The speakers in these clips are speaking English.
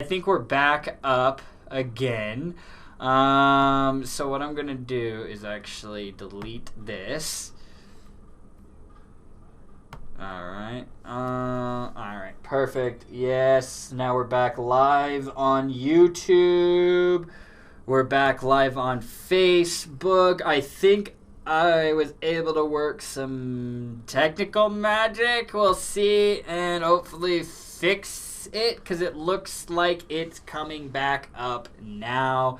think we're back up again. So what I'm going to do is actually delete this. Alright. Alright. Perfect. Yes. Now we're back live on YouTube. We're back live on Facebook. I think I was able to work some technical magic. We'll see. And hopefully fix it, because it looks like it's coming back up now.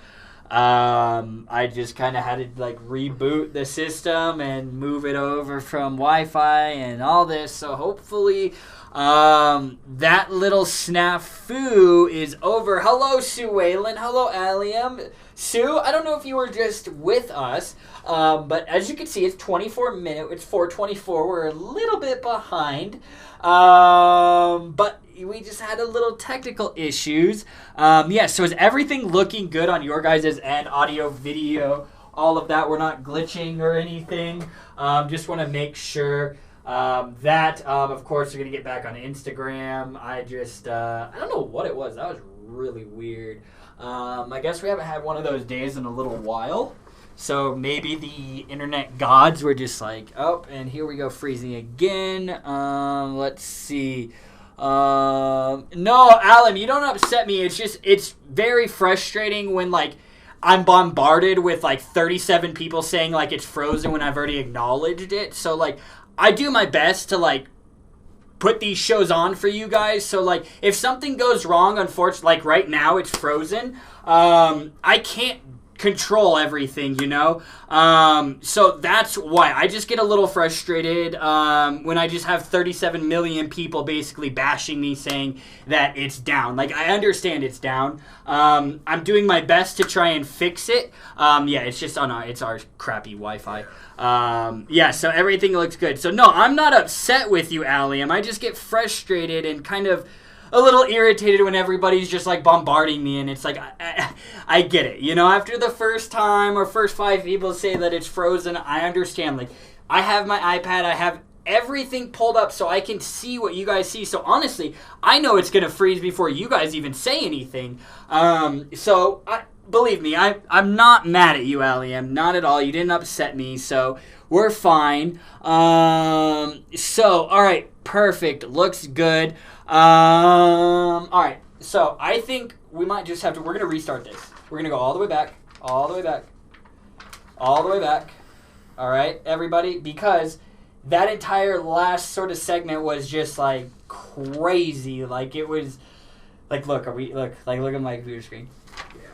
I just kind of had to like reboot the system and move it over from Wi-Fi and all this. So hopefully that little snafu is over. Hello, Sue Whalen. Hello, Allium. Sue, I don't know if you were just with us, but as you can see, it's 24 minutes. It's 4:24. We're a little bit behind, but we just had a little technical issues. So is everything looking good on your guys' end? Audio, video, all of that? We're not glitching or anything. Just want to make sure that, of course, we're going to get back on Instagram. I don't know what it was. That was really weird. I guess we haven't had one of those days in a little while. So maybe the internet gods were just like, oh, and here we go, freezing again. Let's see. No, Alan, you don't upset me. It's very frustrating when like I'm bombarded with like 37 people saying like it's frozen when I've already acknowledged it. So like I do my best to like put these shows on for you guys. So like if something goes wrong, unfortunately, like right now it's frozen. I can't control everything, you know? So that's why I just get a little frustrated when I just have 37 million people basically bashing me saying that it's down. Like, I understand it's down. I'm doing my best to try and fix it. It's just on it's our crappy Wi-Fi. So everything looks good. So no, I'm not upset with you, Allium. I just get frustrated and kind of a little irritated when everybody's just like bombarding me, and it's like I get it, you know. After the first time or first 5 people say that it's frozen, I understand. Like I have my iPad, I have everything pulled up so I can see what you guys see. So honestly, I know it's gonna freeze before you guys even say anything. Believe me, I'm not mad at you, Allium, not at all. You didn't upset me, so we're fine. All right, perfect, looks good. All right, so I think we might just have to, we're going to restart this. We're going to go all the way back, all the way back, all the way back. All right, everybody, because that entire last sort of segment was just like crazy. Like it was like, look at my computer screen.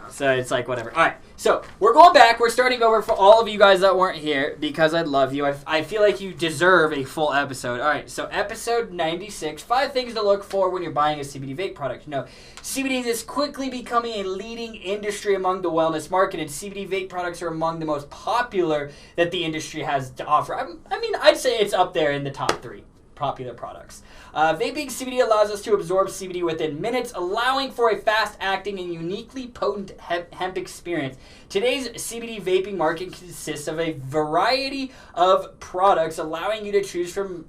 So it's like whatever. All right, so we're going back. We're starting over for all of you guys that weren't here because I love you. I feel like you deserve a full episode. All right, so episode 96, 5 things to look for when you're buying a CBD vape product. No, CBD is quickly becoming a leading industry among the wellness market, and CBD vape products are among the most popular that the industry has to offer. I mean, I'd say it's up there in the top 3 popular products. Vaping CBD allows us to absorb CBD within minutes, allowing for a fast-acting and uniquely potent hemp experience. Today's CBD vaping market consists of a variety of products, allowing you to choose from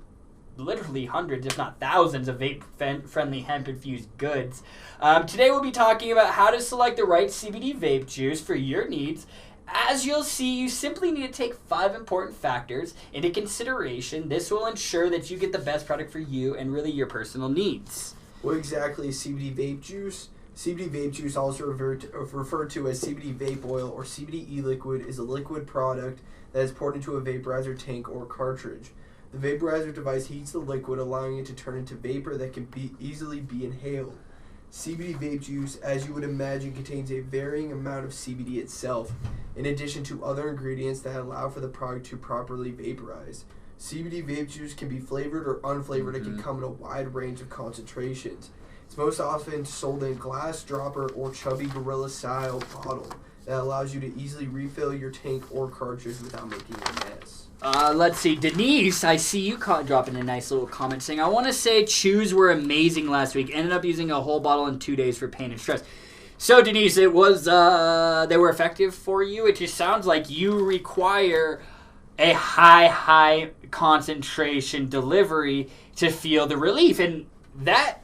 literally hundreds, if not thousands, of vape-friendly hemp-infused goods. Today we'll be talking about how to select the right CBD vape juice for your needs. As you'll see, you simply need to take 5 important factors into consideration. This will ensure that you get the best product for you and really your personal needs. What exactly is CBD vape juice? CBD vape juice, also referred to as CBD vape oil or CBD e-liquid, is a liquid product that is poured into a vaporizer tank or cartridge. The vaporizer device heats the liquid, allowing it to turn into vapor that can easily be inhaled. CBD vape juice, as you would imagine, contains a varying amount of CBD itself, in addition to other ingredients that allow for the product to properly vaporize. CBD vape juice can be flavored or unflavored. It can come in a wide range of concentrations. It's most often sold in glass, dropper, or chubby gorilla-style bottle that allows you to easily refill your tank or cartridge without making a mess. Let's see. Denise, I see you dropping a nice little comment saying, I want to say chews were amazing last week. Ended up using a whole bottle in 2 days for pain and stress. So, Denise, it was, they were effective for you. It just sounds like you require a high concentration delivery to feel the relief. And that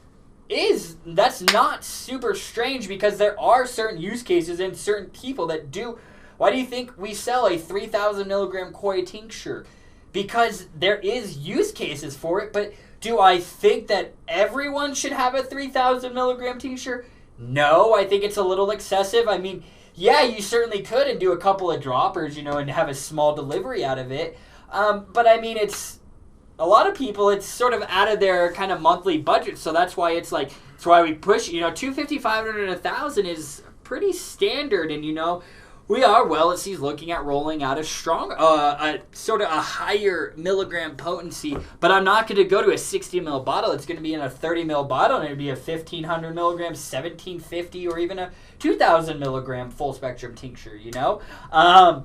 that's not super strange because there are certain use cases and certain people that do. Why do you think we sell a 3,000 milligram koi tincture? Because there is use cases for it, but do I think that everyone should have a 3,000 milligram tincture? No, I think it's a little excessive. I mean, yeah, you certainly could and do a couple of droppers, and have a small delivery out of it. But I mean, it's a lot of people, it's sort of out of their kind of monthly budget. So that's why it's why we push, 250, 500, and 1,000 is pretty standard. And, we are, he's looking at rolling out a strong, sort of a higher milligram potency, but I'm not going to go to a 60 ml bottle. It's going to be in a 30 ml bottle, and it'll be a 1,500 milligram, 1,750, or even a 2,000 milligram full spectrum tincture, I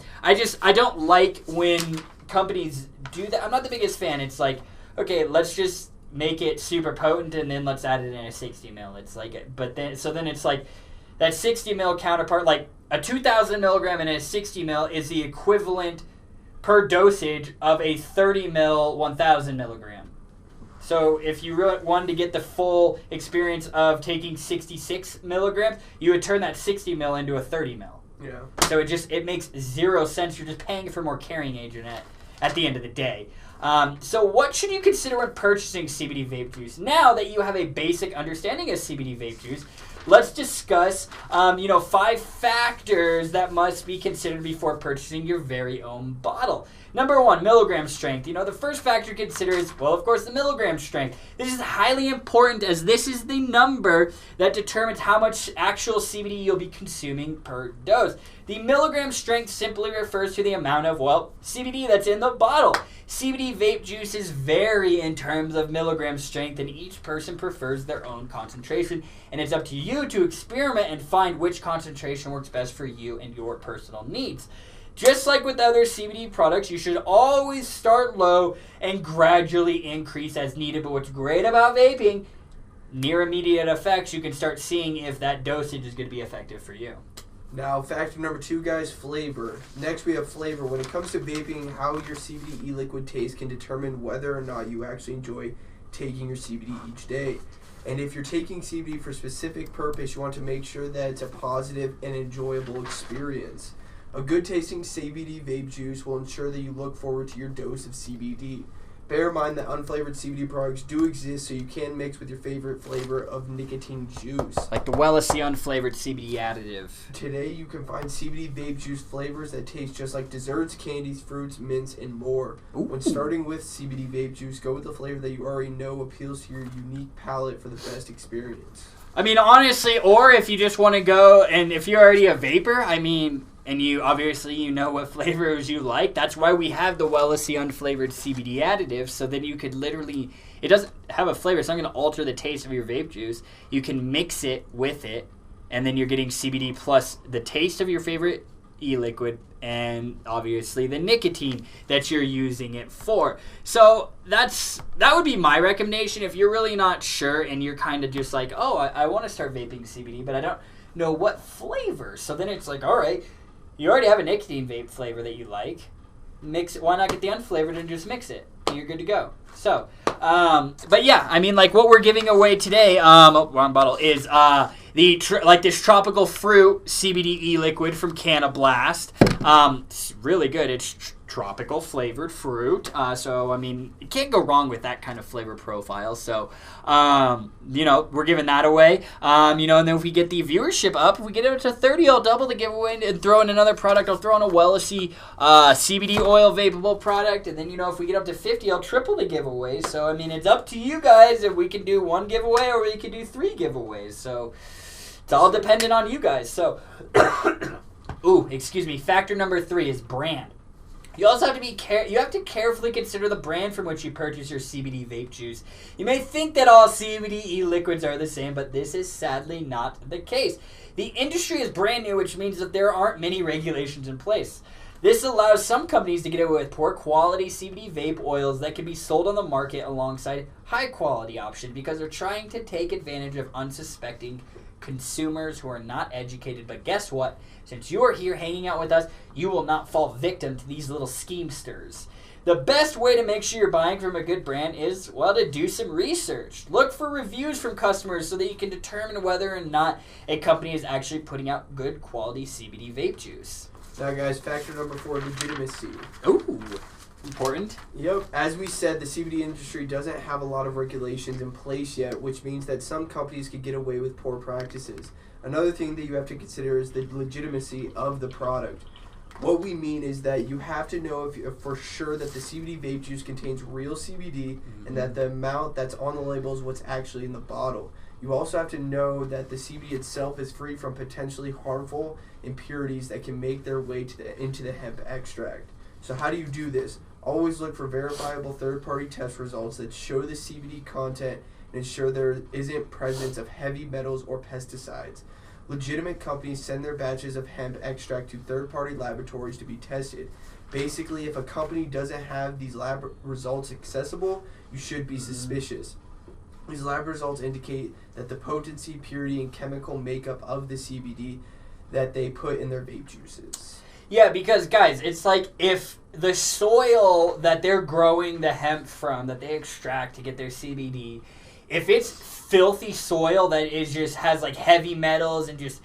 don't like when companies do that. I'm not the biggest fan. It's like, okay, let's just make it super potent, and then let's add it in a 60 ml. It's like, but then it's like that 60 ml counterpart, like, a 2,000 milligram and a 60 ml is the equivalent per dosage of a 30 ml 1,000 milligram. So if you really wanted to get the full experience of taking 66 milligrams, you would turn that 60 ml into a 30 ml. Yeah. So it makes zero sense. You're just paying for more carrying agent at the end of the day. So what should you consider when purchasing CBD vape juice? Now that you have a basic understanding of CBD vape juice, let's discuss, 5 factors that must be considered before purchasing your very own bottle. Number 1, milligram strength. The first factor to consider is, of course, the milligram strength. This is highly important as this is the number that determines how much actual CBD you'll be consuming per dose. The milligram strength simply refers to the amount of, CBD that's in the bottle. CBD vape juices vary in terms of milligram strength, and each person prefers their own concentration, and it's up to you to experiment and find which concentration works best for you and your personal needs. Just like with other CBD products, you should always start low and gradually increase as needed. But what's great about vaping, near immediate effects, you can start seeing if that dosage is going to be effective for you. Now, factor number 2, guys, flavor. Next, we have flavor. When it comes to vaping, how your CBD e-liquid tastes can determine whether or not you actually enjoy taking your CBD each day. And if you're taking CBD for a specific purpose, you want to make sure that it's a positive and enjoyable experience. A good tasting CBD vape juice will ensure that you look forward to your dose of CBD. Bear in mind that unflavored CBD products do exist, so you can mix with your favorite flavor of nicotine juice. Like the Wellesy unflavored CBD additive. Today, you can find CBD vape juice flavors that taste just like desserts, candies, fruits, mints, and more. Ooh. When starting with CBD vape juice, go with the flavor that you already know appeals to your unique palate for the best experience. I mean, honestly, or if you just want to go, and if you're already a vapor, and you obviously know what flavors you like. That's why we have the Wellesy unflavored CBD additive, so then you could literally, it doesn't have a flavor, it's not going to alter the taste of your vape juice. You can mix it with it, and then you're getting CBD plus the taste of your favorite e-liquid and obviously the nicotine that you're using it for. So that would be my recommendation if you're really not sure and you're kind of just like, I want to start vaping CBD, but I don't know what flavor. So then it's like, all right, you already have a nicotine vape flavor that you like. Mix it. Why not get the unflavored and just mix it? And you're good to go. So, but yeah, what we're giving away today, wrong bottle, is this tropical fruit CBD e-liquid from Canna Blast. It's really good. It's tropical flavored fruit. So you can't go wrong with that kind of flavor profile. So, we're giving that away. And then if we get the viewership up, if we get it to 30, I'll double the giveaway and throw in another product. I'll throw in a Wellesy CBD oil vapable product. And then, if we get up to 50, I'll triple the giveaway. So, it's up to you guys if we can do 1 giveaway or we can do 3 giveaways. So, it's all dependent on you guys. So, factor number 3 is brand. You also have to you have to carefully consider the brand from which you purchase your CBD vape juice. You may think that all CBD e-liquids are the same, but this is sadly not the case. The industry is brand new, which means that there aren't many regulations in place. This allows some companies to get away with poor quality CBD vape oils that can be sold on the market alongside high quality options because they're trying to take advantage of unsuspecting consumers who are not educated. But guess what? Since you are here hanging out with us, you will not fall victim to these little schemesters. The best way to make sure you're buying from a good brand is, well, to do some research. Look for reviews from customers so that you can determine whether or not a company is actually putting out good quality CBD vape juice. Now, guys, factor number 4, legitimacy. Ooh, important. Yep. As we said, the CBD industry doesn't have a lot of regulations in place yet, which means that some companies could get away with poor practices. Another thing that you have to consider is the legitimacy of the product. What we mean is that you have to know for sure that the CBD vape juice contains real CBD and that the amount that's on the label is what's actually in the bottle. You also have to know that the CBD itself is free from potentially harmful impurities that can make their way into the hemp extract. So how do you do this? Always look for verifiable third-party test results that show the CBD content and ensure there isn't presence of heavy metals or pesticides. Legitimate companies send their batches of hemp extract to third-party laboratories to be tested. Basically, if a company doesn't have these lab results accessible, you should be suspicious. These lab results indicate that the potency, purity, and chemical makeup of the CBD that they put in their vape juices. Yeah, because, guys, it's like if the soil that they're growing the hemp from, that they extract to get their CBD, if it's filthy soil that is just has like heavy metals and just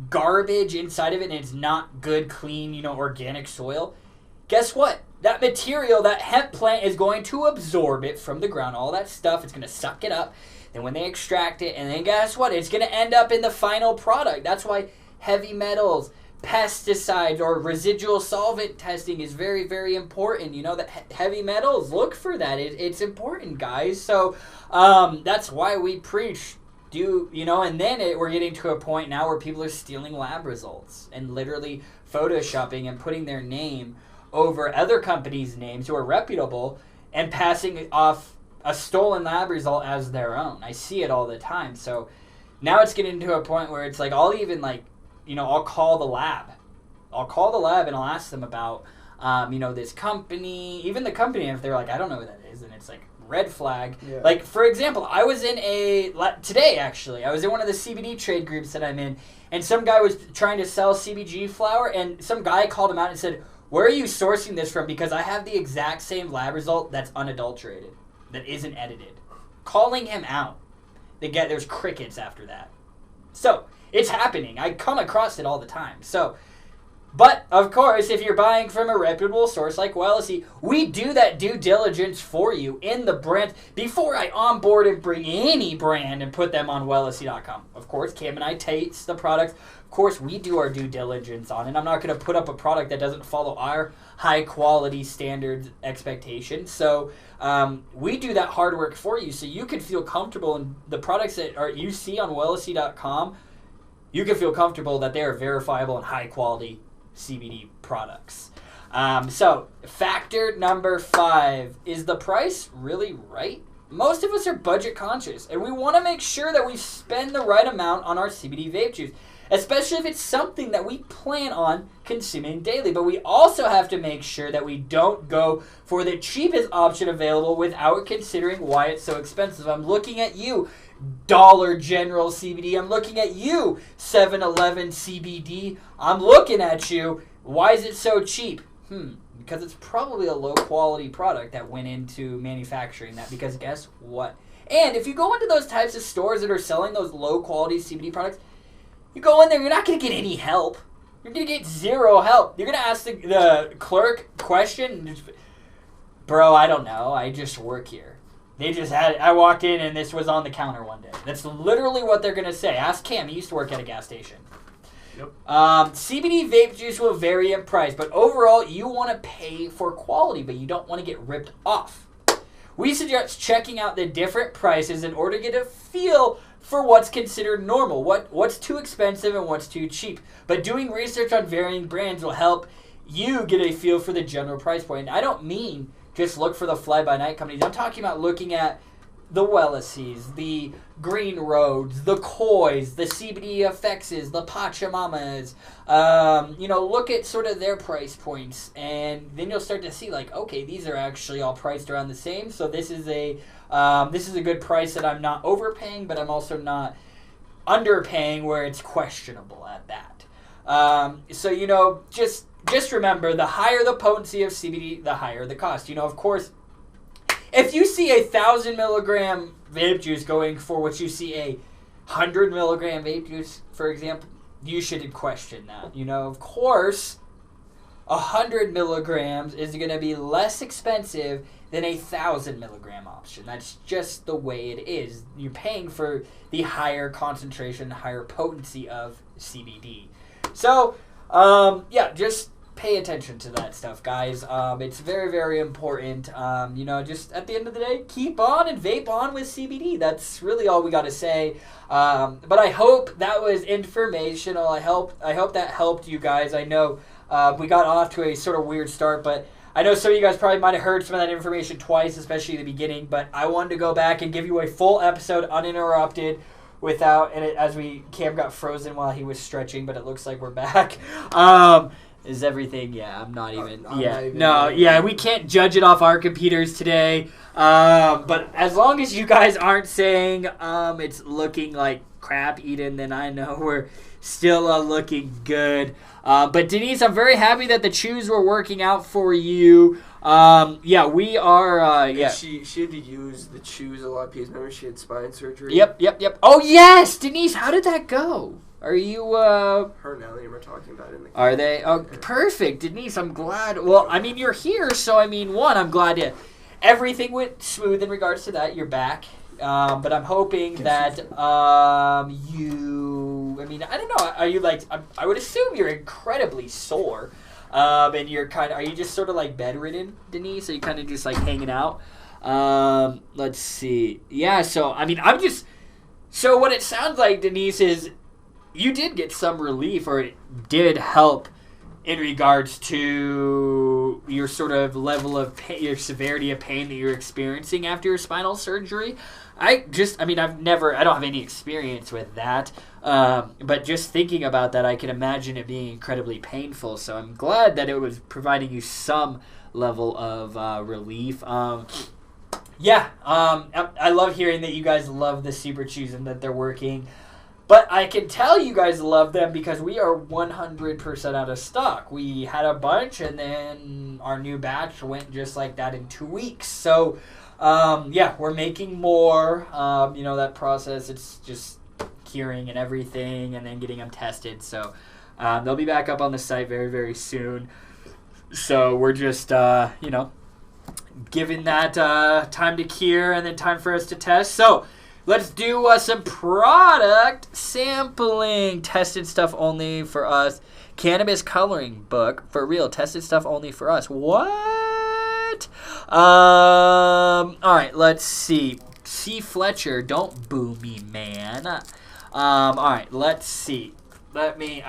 garbage inside of it and it's not good, clean, organic soil, guess what? That material, that hemp plant is going to absorb it from the ground, all that stuff. It's going to suck it up. Then when they extract it, and then guess what? It's going to end up in the final product. That's why heavy metals, pesticides, or residual solvent testing is very, very important. That heavy metals, look for that. It's important, guys. So that's why we preach. And then we're getting to a point now where people are stealing lab results and literally photoshopping and putting their name over other companies' names who are reputable and passing off a stolen lab result as their own. I see it all the time. So now it's getting to a point where it's like I'll even I'll call the lab. And I'll ask them about, this company, even the company, if they're like, I don't know who that is, and it's like, red flag. Yeah. Like, for example, I was in today, actually, I was in one of the CBD trade groups that I'm in, and some guy was trying to sell CBG flower, and some guy called him out and said, where are you sourcing this from? Because I have the exact same lab result that's unadulterated, that isn't edited. Calling him out. There's crickets after that. So, it's happening. I come across it all the time. So, but, of course, if you're buying from a reputable source like Wellesi, we do that due diligence for you in the brand before I onboard and bring any brand and put them on Wellesi.com. Of course, Cam and I taste the products. Of course, we do our due diligence on it. I'm not going to put up a product that doesn't follow our high-quality standards expectations. So, we do that hard work for you so you can feel comfortable in the products that you see on Wellesi.com. You can feel comfortable that they are verifiable and high-quality CBD products. So, factor number 5, is the price really right? Most of us are budget conscious, and we want to make sure that we spend the right amount on our CBD vape juice, especially if it's something that we plan on consuming daily. But we also have to make sure that we don't go for the cheapest option available without considering why it's so expensive. I'm looking at you, Dollar General CBD. I'm looking at you, 7-Eleven CBD. I'm looking at you. Why is it so cheap? Because it's probably a low-quality product that went into manufacturing that. Because guess what? And if you go into those types of stores that are selling those low-quality CBD products, you go in there, you're not going to get any help. You're going to get zero help. You're going to ask the clerk question. Bro, I don't know. I just work here. I walked in and this was on the counter one day. That's literally what they're going to say. Ask Cam. He used to work at a gas station. Yep. CBD vape juice will vary in price, but overall, you want to pay for quality, but you don't want to get ripped off. We suggest checking out the different prices in order to get a feel for what's considered normal, what's too expensive and what's too cheap. But doing research on varying brands will help you get a feel for the general price point. And I don't mean just look for the fly-by-night companies. I'm talking about looking at the Welleses, the Green Roads, the Kois, the CBD FXs, the Pachamamas. Look at sort of their price points, and then you'll start to see like, okay, these are actually all priced around the same. So this is a good price that I'm not overpaying, but I'm also not underpaying where it's questionable at that. So, just remember, the higher the potency of CBD, the higher the cost. Of course, if you see a 1,000 milligram vape juice going for what you see a 100 milligram vape juice, for example, you should question that. Of course, 100 milligrams is going to be less expensive than a 1,000 milligram option. That's just the way it is. You're paying for the higher concentration, higher potency of CBD. So, just pay attention to that stuff, guys. It's very, very important. Just at the end of the day, keep on and vape on with CBD. That's really all we got to say. But I hope that was informational. I hope that helped you guys. I know we got off to a sort of weird start, but I know some of you guys probably might have heard some of that information twice, especially at the beginning. But I wanted to go back and give you a full episode uninterrupted without, and Cam got frozen while he was stretching, but it looks like we're back. Is everything? Yeah, I'm not even. We can't judge it off our computers today. But as long as you guys aren't saying it's looking like crap, Eden, then I know we're still looking good. But Denise, I'm very happy that the chews were working out for you. We are. She had to use the chews a lot because remember she had spine surgery. Yep. Oh yes, Denise, how did that go? Are you, Her and Ellie were talking about it in the Are they? Oh, perfect. Denise, I'm glad. Well, you're here, so, I'm glad everything went smooth in regards to that. You're back. But I'm hoping that, you, I don't know. Are you, I would assume you're incredibly sore. And you're are you just sort of, bedridden, Denise? Are you kind of just, hanging out? Let's see. Yeah, so, so what it sounds like, Denise, is you did get some relief, or it did help in regards to your sort of level of pain, your severity of pain that you're experiencing after your spinal surgery. I don't have any experience with that, but just thinking about that, I can imagine it being incredibly painful. So I'm glad that it was providing you some level of relief. I love hearing that you guys love the Super Chews and that they're working. But I can tell you guys love them because we are 100% out of stock. We had a bunch, and then our new batch went just like that in 2 weeks. So, we're making more. That process, it's just curing and everything, and then getting them tested. So, they'll be back up on the site very, very soon. So, we're just, giving that time to cure and then time for us to test. So, let's do some product sampling. Tested stuff only for us. Cannabis coloring book. For real. Tested stuff only for us. What? Alright, let's see. C. Fletcher. Don't boo me, man. Alright, let's see. Let me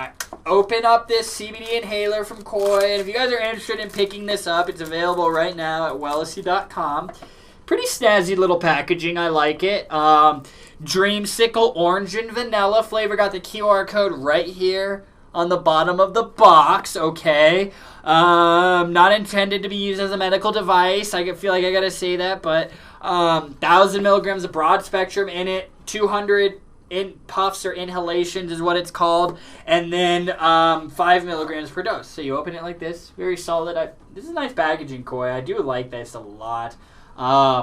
open up this CBD inhaler from Koi. And if you guys are interested in picking this up, it's available right now at wellesley.com. Pretty snazzy little packaging. I like it. Dreamsicle orange and vanilla flavor. Got the QR code right here on the bottom of the box. Okay. Not intended to be used as a medical device. I feel like I gotta say that, but 1,000 milligrams of broad spectrum in it. 200 in puffs or inhalations is what it's called, and then 5 milligrams per dose. So you open it like this. Very solid. This is nice packaging, Koi. I do like this a lot.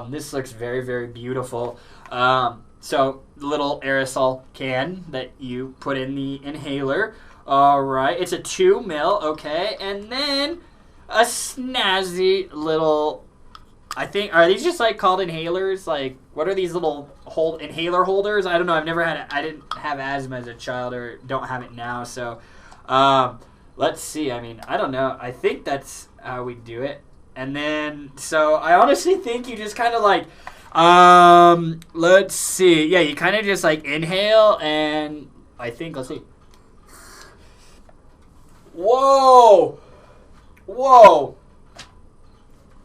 This looks very, very beautiful. So little aerosol can that you put in the inhaler. All right, it's a 2 ml, okay, and then a snazzy little. Are these just called inhalers? What are these little inhaler holders? I don't know. I didn't have asthma as a child, or don't have it now. So, let's see. I don't know. I think that's how we do it. And then, so I honestly think you just kind of let's see. Yeah, you kind of just inhale, and I think, let's see. Whoa!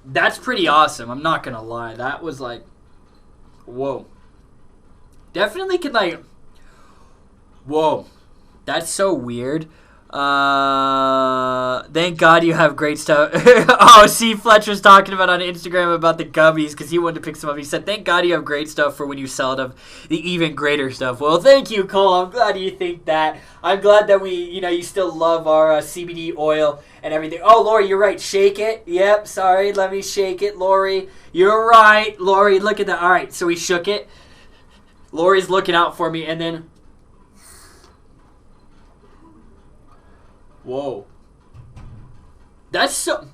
That's pretty awesome. I'm not going to lie. That was whoa. Definitely can whoa. That's so weird. Thank God you have great stuff. Oh, see, Fletch was talking about on Instagram about the gummies because he wanted to pick some up. He said, thank God you have great stuff for when you sell it of the even greater stuff. Well, thank you, Cole. I'm glad you think that. I'm glad that you still love our CBD oil and everything. Oh, Lori, you're right. Shake it. Yep, sorry. Let me shake it, Lori. You're right. Lori, look at that. All right, so we shook it. Lori's looking out for me, and then... Whoa. That's so...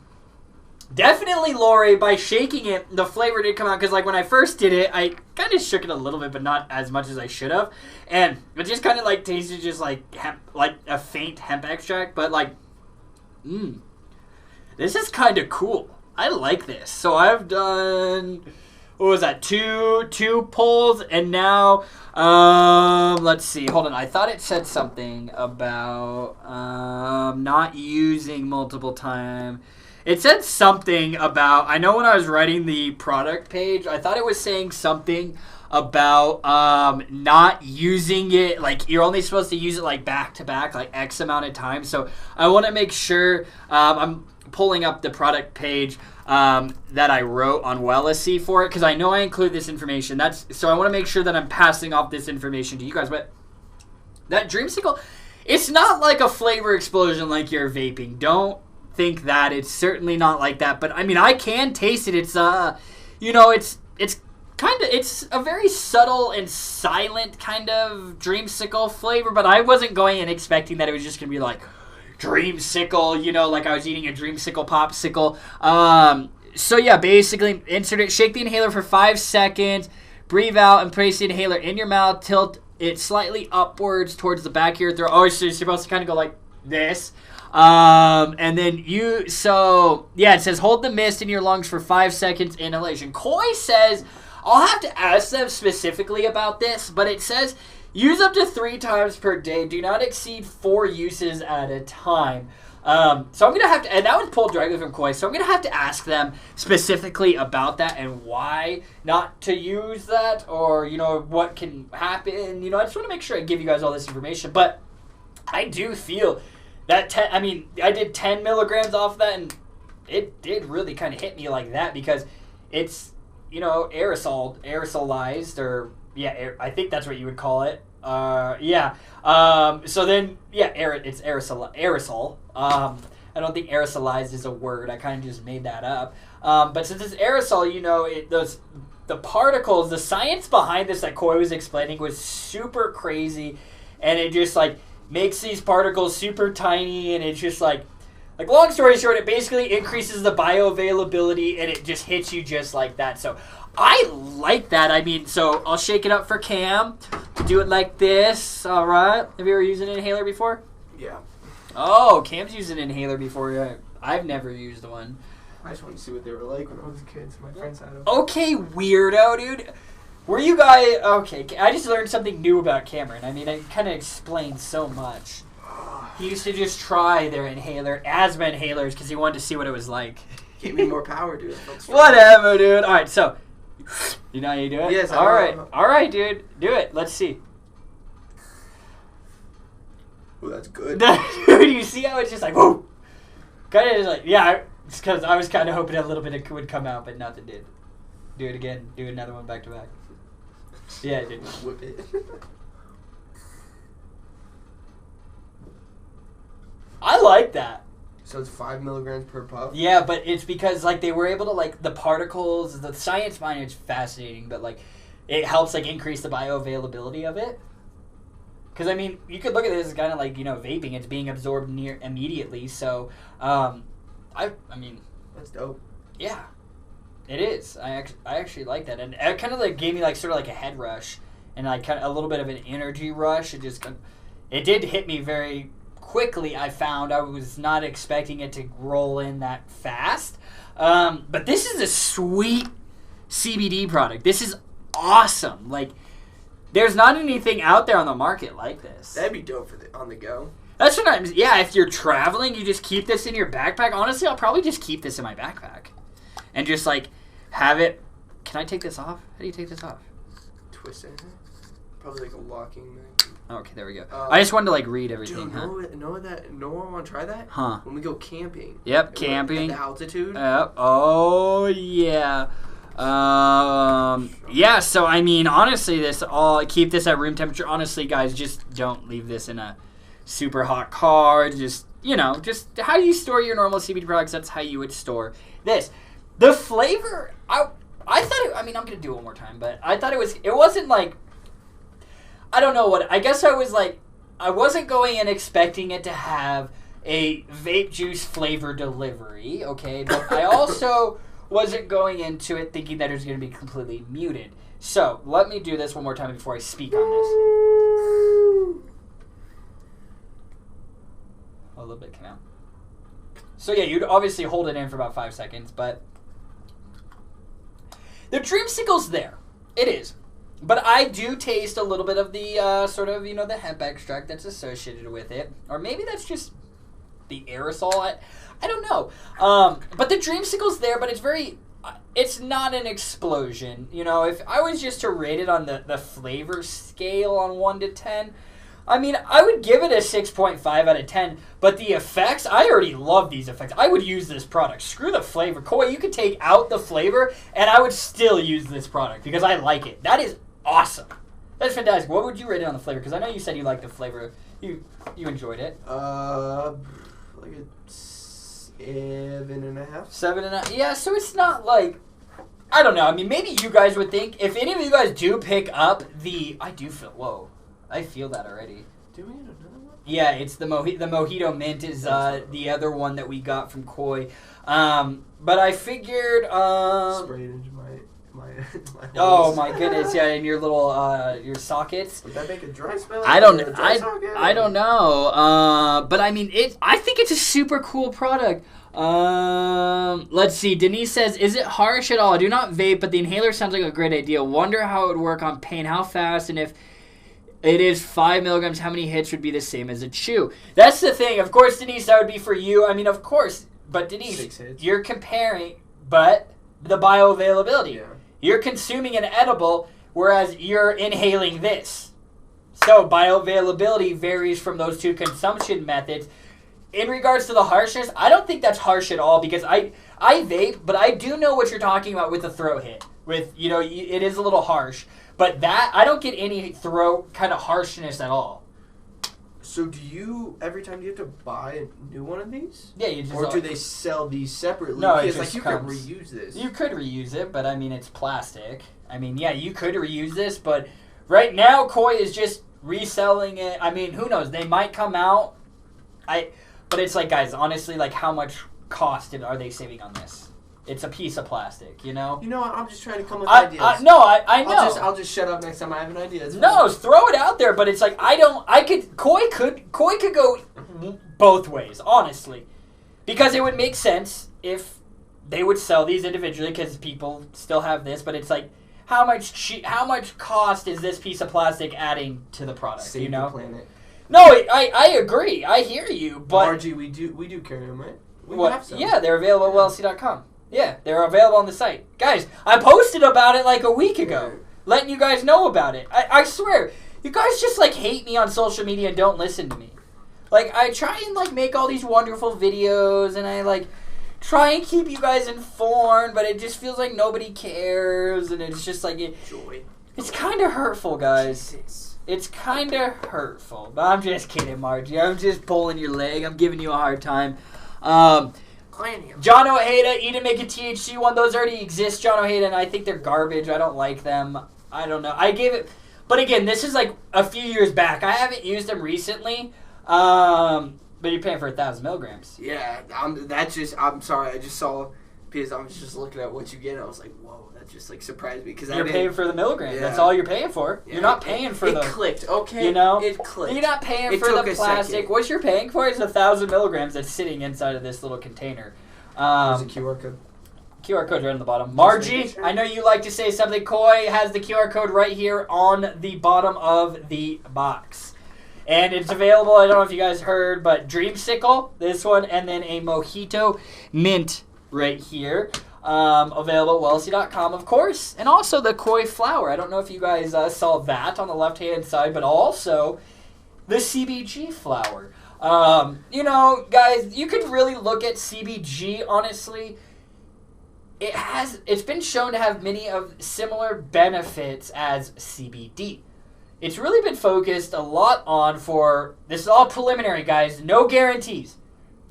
Definitely, Lori, by shaking it, the flavor did come out. Because, like, when I first did it, I kind of shook it a little bit, but not as much as I should have. And it just kind of, like, tasted just like hemp, like a faint hemp extract. But, like, this is kind of cool. I like this. So I've done... What was that? Two pulls, and now, let's see. Hold on. I thought it said something about not using multiple time. It said something about, I know when I was writing the product page, I thought it was saying something about not using it, like you're only supposed to use it like back to back, like X amount of time. So I want to make sure I'm pulling up the product page that I wrote on Wellesley for it, because I know I include this information. So I want to make sure that I'm passing off this information to you guys. But that Dreamsicle, it's not like a flavor explosion like you're vaping. Don't think that. It's certainly not like that. But I mean, I can taste it. It's it's a very subtle and silent kind of Dreamsicle flavor. But I wasn't going and expecting that it was just gonna be like Dreamsicle, like I was eating a Dreamsicle popsicle. So yeah, basically insert it, shake the inhaler for 5 seconds, breathe out and place the inhaler in your mouth, tilt it slightly upwards towards the back of your throat. Oh, so you're supposed to kind of go like this. And then it says hold the mist in your lungs for 5 seconds inhalation. Koi says, I'll have to ask them specifically about this, but it says use up to 3 times per day. Do not exceed 4 uses at a time. So I'm going to have to, and that was pulled directly from Koi, so I'm going to have to ask them specifically about that and why not to use that, or, what can happen. I just want to make sure I give you guys all this information. But I do feel that, I did 10 milligrams off that, and it did really kind of hit me like that because it's, aerosolized, or, I think that's what you would call it. So then, it's aerosol. I don't think aerosolized is a word. I kind of just made that up. But since it's aerosol, the particles, the science behind this that Koi was explaining was super crazy, and it just makes these particles super tiny, and it's just like long story short, it basically increases the bioavailability, and it just hits you just like that. So I like that. So I'll shake it up for Cam. Do it like this. All right. Have you ever used an inhaler before? Yeah. Oh, Cam's used an inhaler before. I've never used one. I just wanted to see what they were like when I was a kid, so my friends had them. Okay, weirdo, dude. Were you guys... Okay, I just learned something new about Cameron. I kind of explained so much. He used to just try their asthma inhalers, because he wanted to see what it was like. Give me more power, dude. Whatever, dude. All right, so... You know how you do it? Yes, All right. All right, dude. Do it. Let's see. Oh, that's good. Dude, you see how it's just like, whoa. Kind of just like, yeah, it's because I was kind of hoping a little bit it would come out, but nothing did. Do it again. Do another one back to back. Yeah, dude. Whip it. I like that. So it's 5 milligrams per puff? Yeah, but it's because, they were able to, the particles, the science behind it's fascinating, but, it helps, increase the bioavailability of it. Because, you could look at this as kind of vaping. It's being absorbed immediately, so, That's dope. Yeah, it is. I actually like that. And it kind of, gave me, sort of a head rush and, kind of a little bit of an energy rush. It did hit me very quickly. I found I was not expecting it to roll in that fast, but this is a sweet CBD product. This is awesome. There's not anything out there on the market like this. That'd be dope for on the go. That's what if you're traveling, you just keep this in your backpack. Honestly, I'll probably just keep this in my backpack and just have it. Can I take this off? How do you take this off? Twist it. Probably like a walking magazine. Okay, there we go. I just wanted to like read everything. Dude, know one want to try that? Huh? When we go camping. Yep, camping. At the altitude. Oh yeah. Yeah. So I mean, honestly, keep this at room temperature. Honestly, guys, just don't leave this in a super hot car. Just just how you store your normal CBD products. That's how you would store this. The flavor, I thought. I'm gonna do it one more time, but I thought it wasn't like. I don't know what. I guess I was like, I wasn't going in expecting it to have a vape juice flavor delivery, okay? But I also wasn't going into it thinking that it was going to be completely muted. So, let me do this one more time before I speak on this. A little bit came out. So yeah, you'd obviously hold it in for about 5 seconds, but the dreamsicle's there. It is. But I do taste a little bit of the sort of, the hemp extract that's associated with it. Or maybe that's just the aerosol. I don't know. But the dreamsicle's there, but it's not an explosion. If I was just to rate it on the flavor scale on 1 to 10, I would give it a 6.5 out of 10. But the effects, I already love these effects. I would use this product. Screw the flavor. Koi, you could take out the flavor, and I would still use this product because I like it. That is awesome. That's fantastic. What would you rate it on the flavor? Because I know you said you liked the flavor. You enjoyed it. Like a 7.5. 7.5. Yeah, so it's not like, I don't know. Maybe you guys would think, if any of you guys do pick up I feel that already. Do we get another one? Yeah, it's the Mojito Mint is the other one that we got from Koi. But I figured spray it into my oh my goodness, yeah, in your little your sockets. Would that make a dry spell? I don't know. But I think it's a super cool product. Let's see. Denise says, "Is it harsh at all? I do not vape, but the inhaler sounds like a great idea. Wonder how it would work on pain, how fast, and if it is 5 milligrams, how many hits would be the same as a chew?" That's the thing. Of course, Denise, that would be for you. Of course. But Denise, you're comparing, but the bioavailability. Yeah. You're consuming an edible, whereas you're inhaling this. So bioavailability varies from those two consumption methods. In regards to the harshness, I don't think that's harsh at all because I vape, but I do know what you're talking about with the throat hit. With, it is a little harsh. But that, I don't get any throat kind of harshness at all. So every time you have to buy a new one of these? Yeah, you just... Or do they sell these separately? No, because you could reuse this. You could reuse it, but it's plastic. Yeah, you could reuse this, but right now Koi is just reselling it. Who knows? They might come out. But it's like, guys, honestly, like how much cost are they saving on this? It's a piece of plastic, You know what? I'm just trying to come with ideas. I know. I'll just shut up next time I have an idea. No, throw it out there, but it's like Koi could go both ways, honestly. Because it would make sense if they would sell these individually because people still have this, but it's like how much cost is this piece of plastic adding to the product, Save the planet. No, I agree. I hear you, but Margie, we do carry them, right? Have some. Yeah, they're available at wellc.com. Yeah, they're available on the site. Guys, I posted about it like a week ago, letting you guys know about it. I swear, you guys just hate me on social media and don't listen to me. I try and make all these wonderful videos and I try and keep you guys informed, but it just feels like nobody cares and it's just joy. It's kind of hurtful, guys. Jesus. It's kind of hurtful. But I'm just kidding, Margie. I'm just pulling your leg. I'm giving you a hard time. John Ojeda, Eden make a THC one. Those already exist, John Ojeda, and I think they're garbage. I don't like them. I don't know. I gave it... But again, this is a few years back. I haven't used them recently. But you're paying for 1,000 milligrams. Yeah, I'm sorry. I just saw... Because I was just looking at what you get, and I was like, whoa, that just surprised me. Because you're paying for the milligrams. Yeah. That's all you're paying for. Yeah. You're not paying for the... It clicked, okay. It clicked. You're not paying for the plastic. What you're paying for is 1,000 milligrams that's sitting inside of this little container. There's a QR code. QR code right on the bottom. Margie, I know you like to say something. Koi has the QR code right here on the bottom of the box. And it's available, I don't know if you guys heard, but Dreamsicle, this one, and then a Mojito Mint right here. Available at wellsy.com, of course. And also the koi flower. I don't know if you guys saw that on the left-hand side, but also the CBG flower. Guys, you could really look at CBG, honestly. It's been shown to have many of similar benefits as CBD. It's really been focused a lot on this is all preliminary, guys, no guarantees.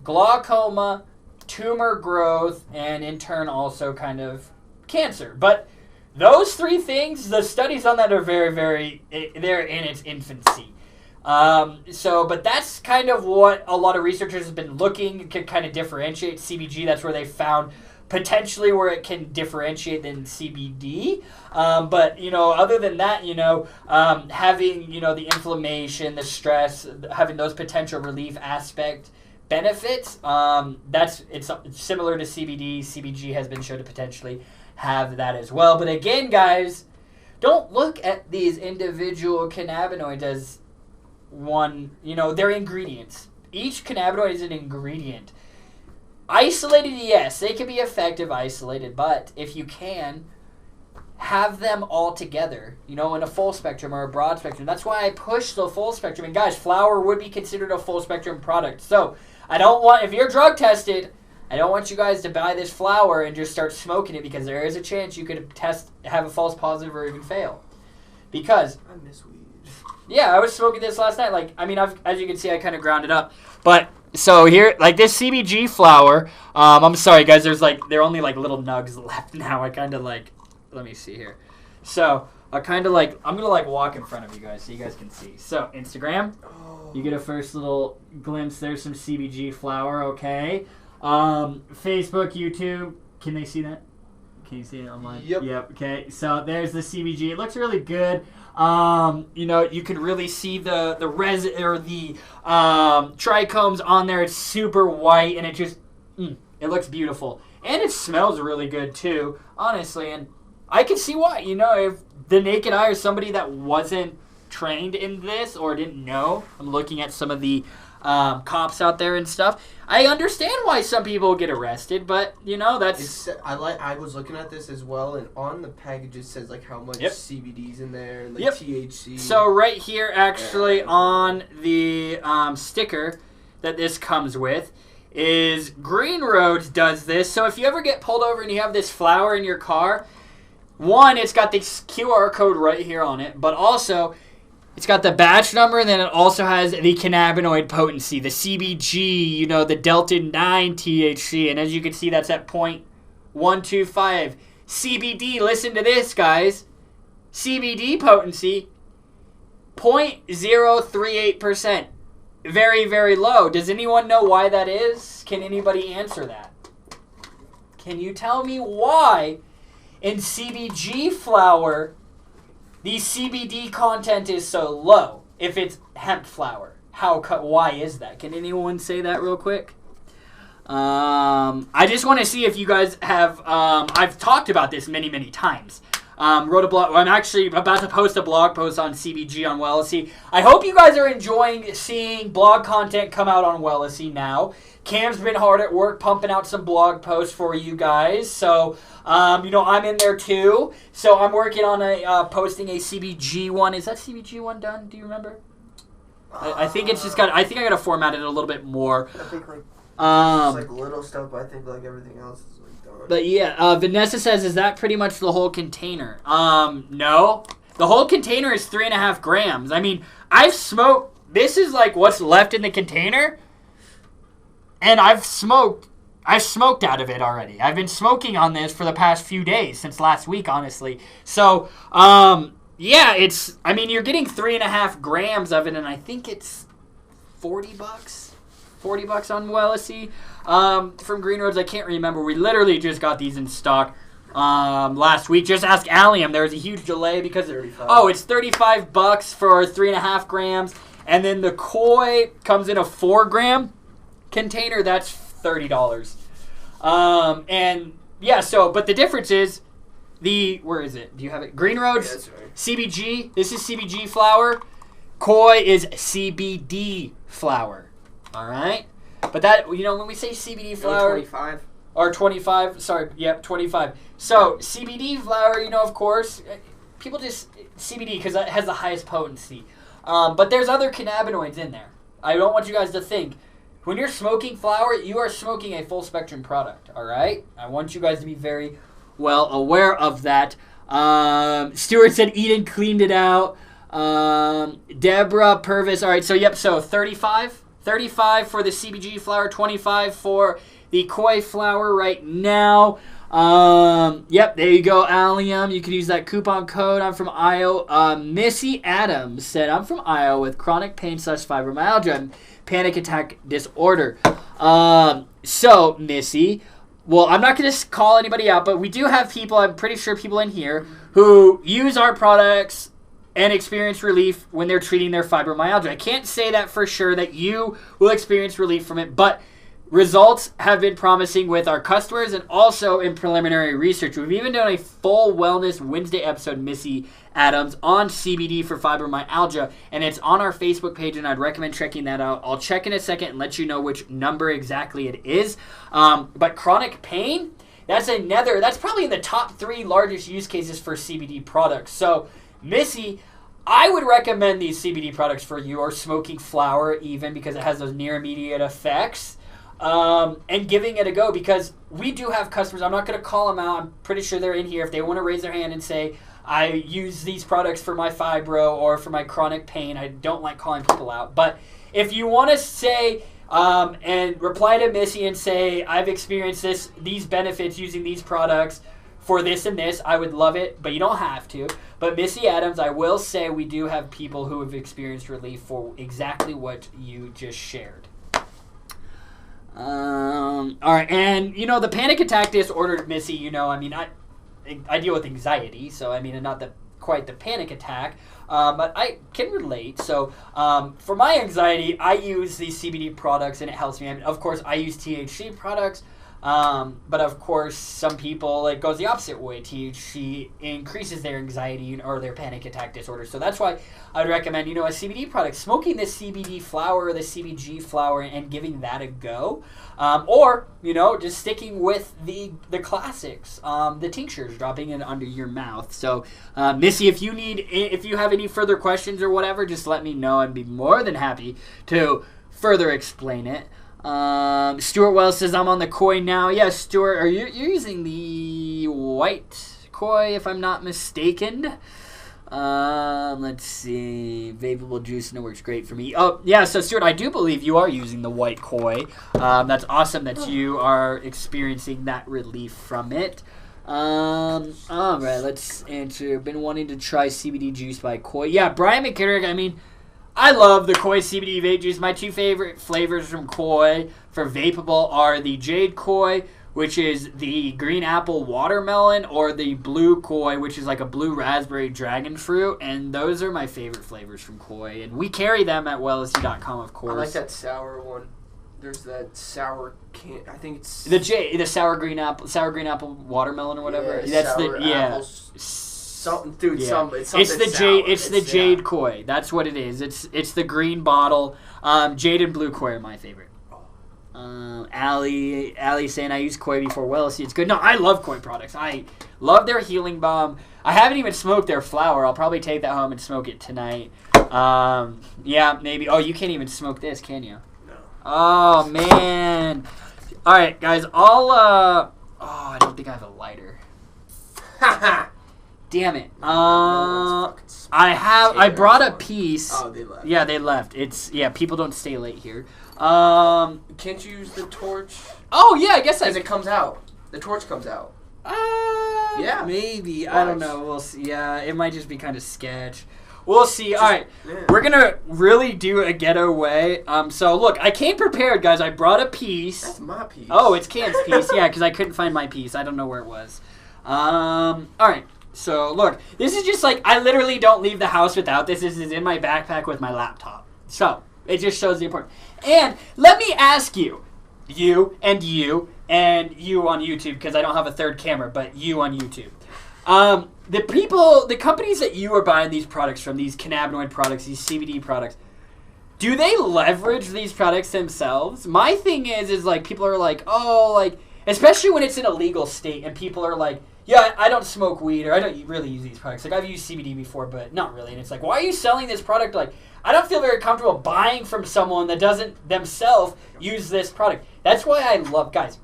Glaucoma, tumor growth, and in turn also kind of cancer. But those three things, the studies on that are very, very, they're in its infancy. But that's kind of what a lot of researchers have been looking to kind of differentiate CBG. That's where they found potentially where it can differentiate than CBD. But other than that, having, the inflammation, the stress, having those potential relief aspect benefits, it's similar to CBD. CBG has been shown to potentially have that as well. But again, guys, don't look at these individual cannabinoids as one, they're ingredients. Each cannabinoid is an ingredient. Isolated, yes, they can be effective isolated, but if you can, have them all together, in a full spectrum or a broad spectrum. That's why I push the full spectrum. And guys, flower would be considered a full spectrum product. So if you're drug tested, I don't want you guys to buy this flower and just start smoking it, because there is a chance you could have a false positive or even fail. Because I miss weed. Yeah, I was smoking this last night. As you can see, I kind of ground it up. But so here, this CBG flower. I'm sorry, guys. There are only little nugs left now. I kind of let me see here. So I kind of I'm gonna walk in front of you guys so you guys can see. So Instagram, you get a first little glimpse. There's some CBG flower. Okay. Facebook, YouTube. Can they see that? Can you see it online? Yep. Okay. So there's the CBG. It looks really good. You can really see the resin or the trichomes on there. It's super white, and it just it looks beautiful, and it smells really good too, honestly. And I can see why. If the naked eye or somebody that wasn't trained in this or didn't know, I'm looking at some of the cops out there and stuff. I understand why some people get arrested, but that's. I was looking at this as well, and on the package it says how much CBD's in there and THC. So right here, actually, on the sticker that this comes with, is Green Roads does this. So if you ever get pulled over and you have this flower in your car, one, it's got this QR code right here on it, but also it's got the batch number, and then it also has the cannabinoid potency, the CBG, the Delta-9 THC, and as you can see, that's at 0.125. CBD, listen to this, guys. CBD potency, 0.038%. Very, very low. Does anyone know why that is? Can anybody answer that? Can you tell me why in CBG flower the CBD content is so low if it's hemp flower? Why is that? Can anyone say that real quick? I just want to see if you guys have. I've talked about this many, many times. Wrote a blog. I'm actually about to post a blog post on CBG on Wellsy. I hope you guys are enjoying seeing blog content come out on Wellsy now. Cam's been hard at work pumping out some blog posts for you guys. So, I'm in there too. So I'm working on posting a CBG one. Is that CBG one done? Do you remember? I think it's just got. I think I got to format it a little bit more. I think it's little stuff, but I think everything else is done. But yeah, Vanessa says, is that pretty much the whole container? No. The whole container is 3.5 grams. I've smoked. This is what's left in the container. And I've smoked out of it already. I've been smoking on this for the past few days, since last week, honestly. So, yeah, it's, you're getting 3.5 grams of it, and I think it's $40. $40 on Wellsy. From Green Roads, I can't remember. We literally just got these in stock last week. Just ask Allium. There was a huge delay because it's $35 for 3.5 grams, and then the koi comes in a 4-gram container. That's $30. And yeah, but the difference is where is it? Do you have it? Green Roads, that's right. CBG. This is CBG flower. Koi is CBD flower. All right, but that when we say CBD flower, 25. Or 25. Sorry, yep, 25. So CBD flower, of course, people just CBD because that has the highest potency. But there's other cannabinoids in there. I don't want you guys to think when you're smoking flower, you are smoking a full spectrum product. All right, I want you guys to be very well aware of that. Stuart said Eden cleaned it out. Deborah Purvis. All right, so 35 for the CBG flower, 25 for the koi flower right now. There you go, Allium. You can use that coupon code. I'm from Iowa. Missy Adams said, I'm from Iowa with chronic pain / fibromyalgia and panic attack disorder. So, Missy, well, I'm not going to call anybody out, but we do have people, I'm pretty sure people in here, who use our products and experience relief when they're treating their fibromyalgia. I can't say that for sure that you will experience relief from it, but results have been promising with our customers and also in preliminary research. We've even done a full Wellness Wednesday episode, Missy Adams, on CBD for fibromyalgia, and it's on our Facebook page, and I'd recommend checking that out. I'll check in a second and let you know which number exactly it is. But chronic pain, that's probably in the top 3 largest use cases for CBD products. So, Missy, I would recommend these CBD products for you, or smoking flower even, because it has those near immediate effects. And giving it a go, because we do have customers. I'm not going to call them out. I'm pretty sure they're in here. If they want to raise their hand and say, I use these products for my fibro or for my chronic pain, I don't like calling people out. But if you want to say and reply to Missy and say, I've experienced these benefits using these products for this and this, I would love it, but you don't have to. But Missy Adams, I will say we do have people who have experienced relief for exactly what you just shared. All right, and the panic attack disorder, Missy, I deal with anxiety, so not quite the panic attack, but I can relate. So for my anxiety, I use these CBD products and it helps me. Of course, I use THC products, but of course, some people, it goes the opposite way. THC increases their anxiety or their panic attack disorder. So that's why I'd recommend, a CBD product, smoking the CBD flower or the CBG flower and giving that a go. Or, just sticking with the classics, the tinctures, dropping it under your mouth. So, Missy, if you have any further questions or whatever, just let me know. I'd be more than happy to further explain it. Stuart Wells says, I'm on the koi now. Yeah, Stuart, you're using the white koi, if I'm not mistaken. Let's see. Vapeable juice, and it works great for me. Oh, yeah, so Stuart, I do believe you are using the white koi. That's awesome that you are experiencing that relief from it. All right, let's answer. Been wanting to try CBD juice by koi. Yeah, Brian McKittrick, I love the koi CBD vape juice. My 2 favorite flavors from koi for vapeable are the jade koi, which is the green apple watermelon, or the blue koi, which is like a blue raspberry dragon fruit. And those are my favorite flavors from koi. And we carry them at wellsc.com, of course. I like that sour one. There's that sour I think it's the sour green apple watermelon or whatever. Yeah, that's sour apples. Something, dude. Yeah. It's the jade koi. That's what it is. It's the green bottle. Jade and blue koi are my favorite. Allie saying I used koi before. Well, see, it's good. No, I love koi products. I love their healing balm. I haven't even smoked their flower. I'll probably take that home and smoke it tonight. Yeah, maybe. Oh, you can't even smoke this, can you? No. Oh man. All right, guys. I don't think I have a lighter. Haha. Damn it. I brought a piece. Oh, they left. Yeah, they left. People don't stay late here. Can't you use the torch? Oh, yeah, I guess as it comes out. The torch comes out. Yeah. Maybe. Watch. I don't know. We'll see. Yeah, it might just be kind of sketch. We'll see. All right. Yeah. We're going to really do a getaway. So, look, I came prepared, guys. I brought a piece. That's my piece. Oh, it's Cam's piece. Yeah, because I couldn't find my piece. I don't know where it was. All right. So, look, this is just I literally don't leave the house without this. This is in my backpack with my laptop. So, it just shows the importance. And let me ask you on YouTube, because I don't have a third camera, but you on YouTube. The companies that you are buying these products from, these cannabinoid products, these CBD products, do they leverage these products themselves? My thing is people are especially when it's in a legal state and people are like, yeah, I don't smoke weed or I don't really use these products. Like, I've used CBD before, but not really. And it's like, why are you selling this product? Like, I don't feel very comfortable buying from someone that doesn't themselves use this product. That's why I love, guys,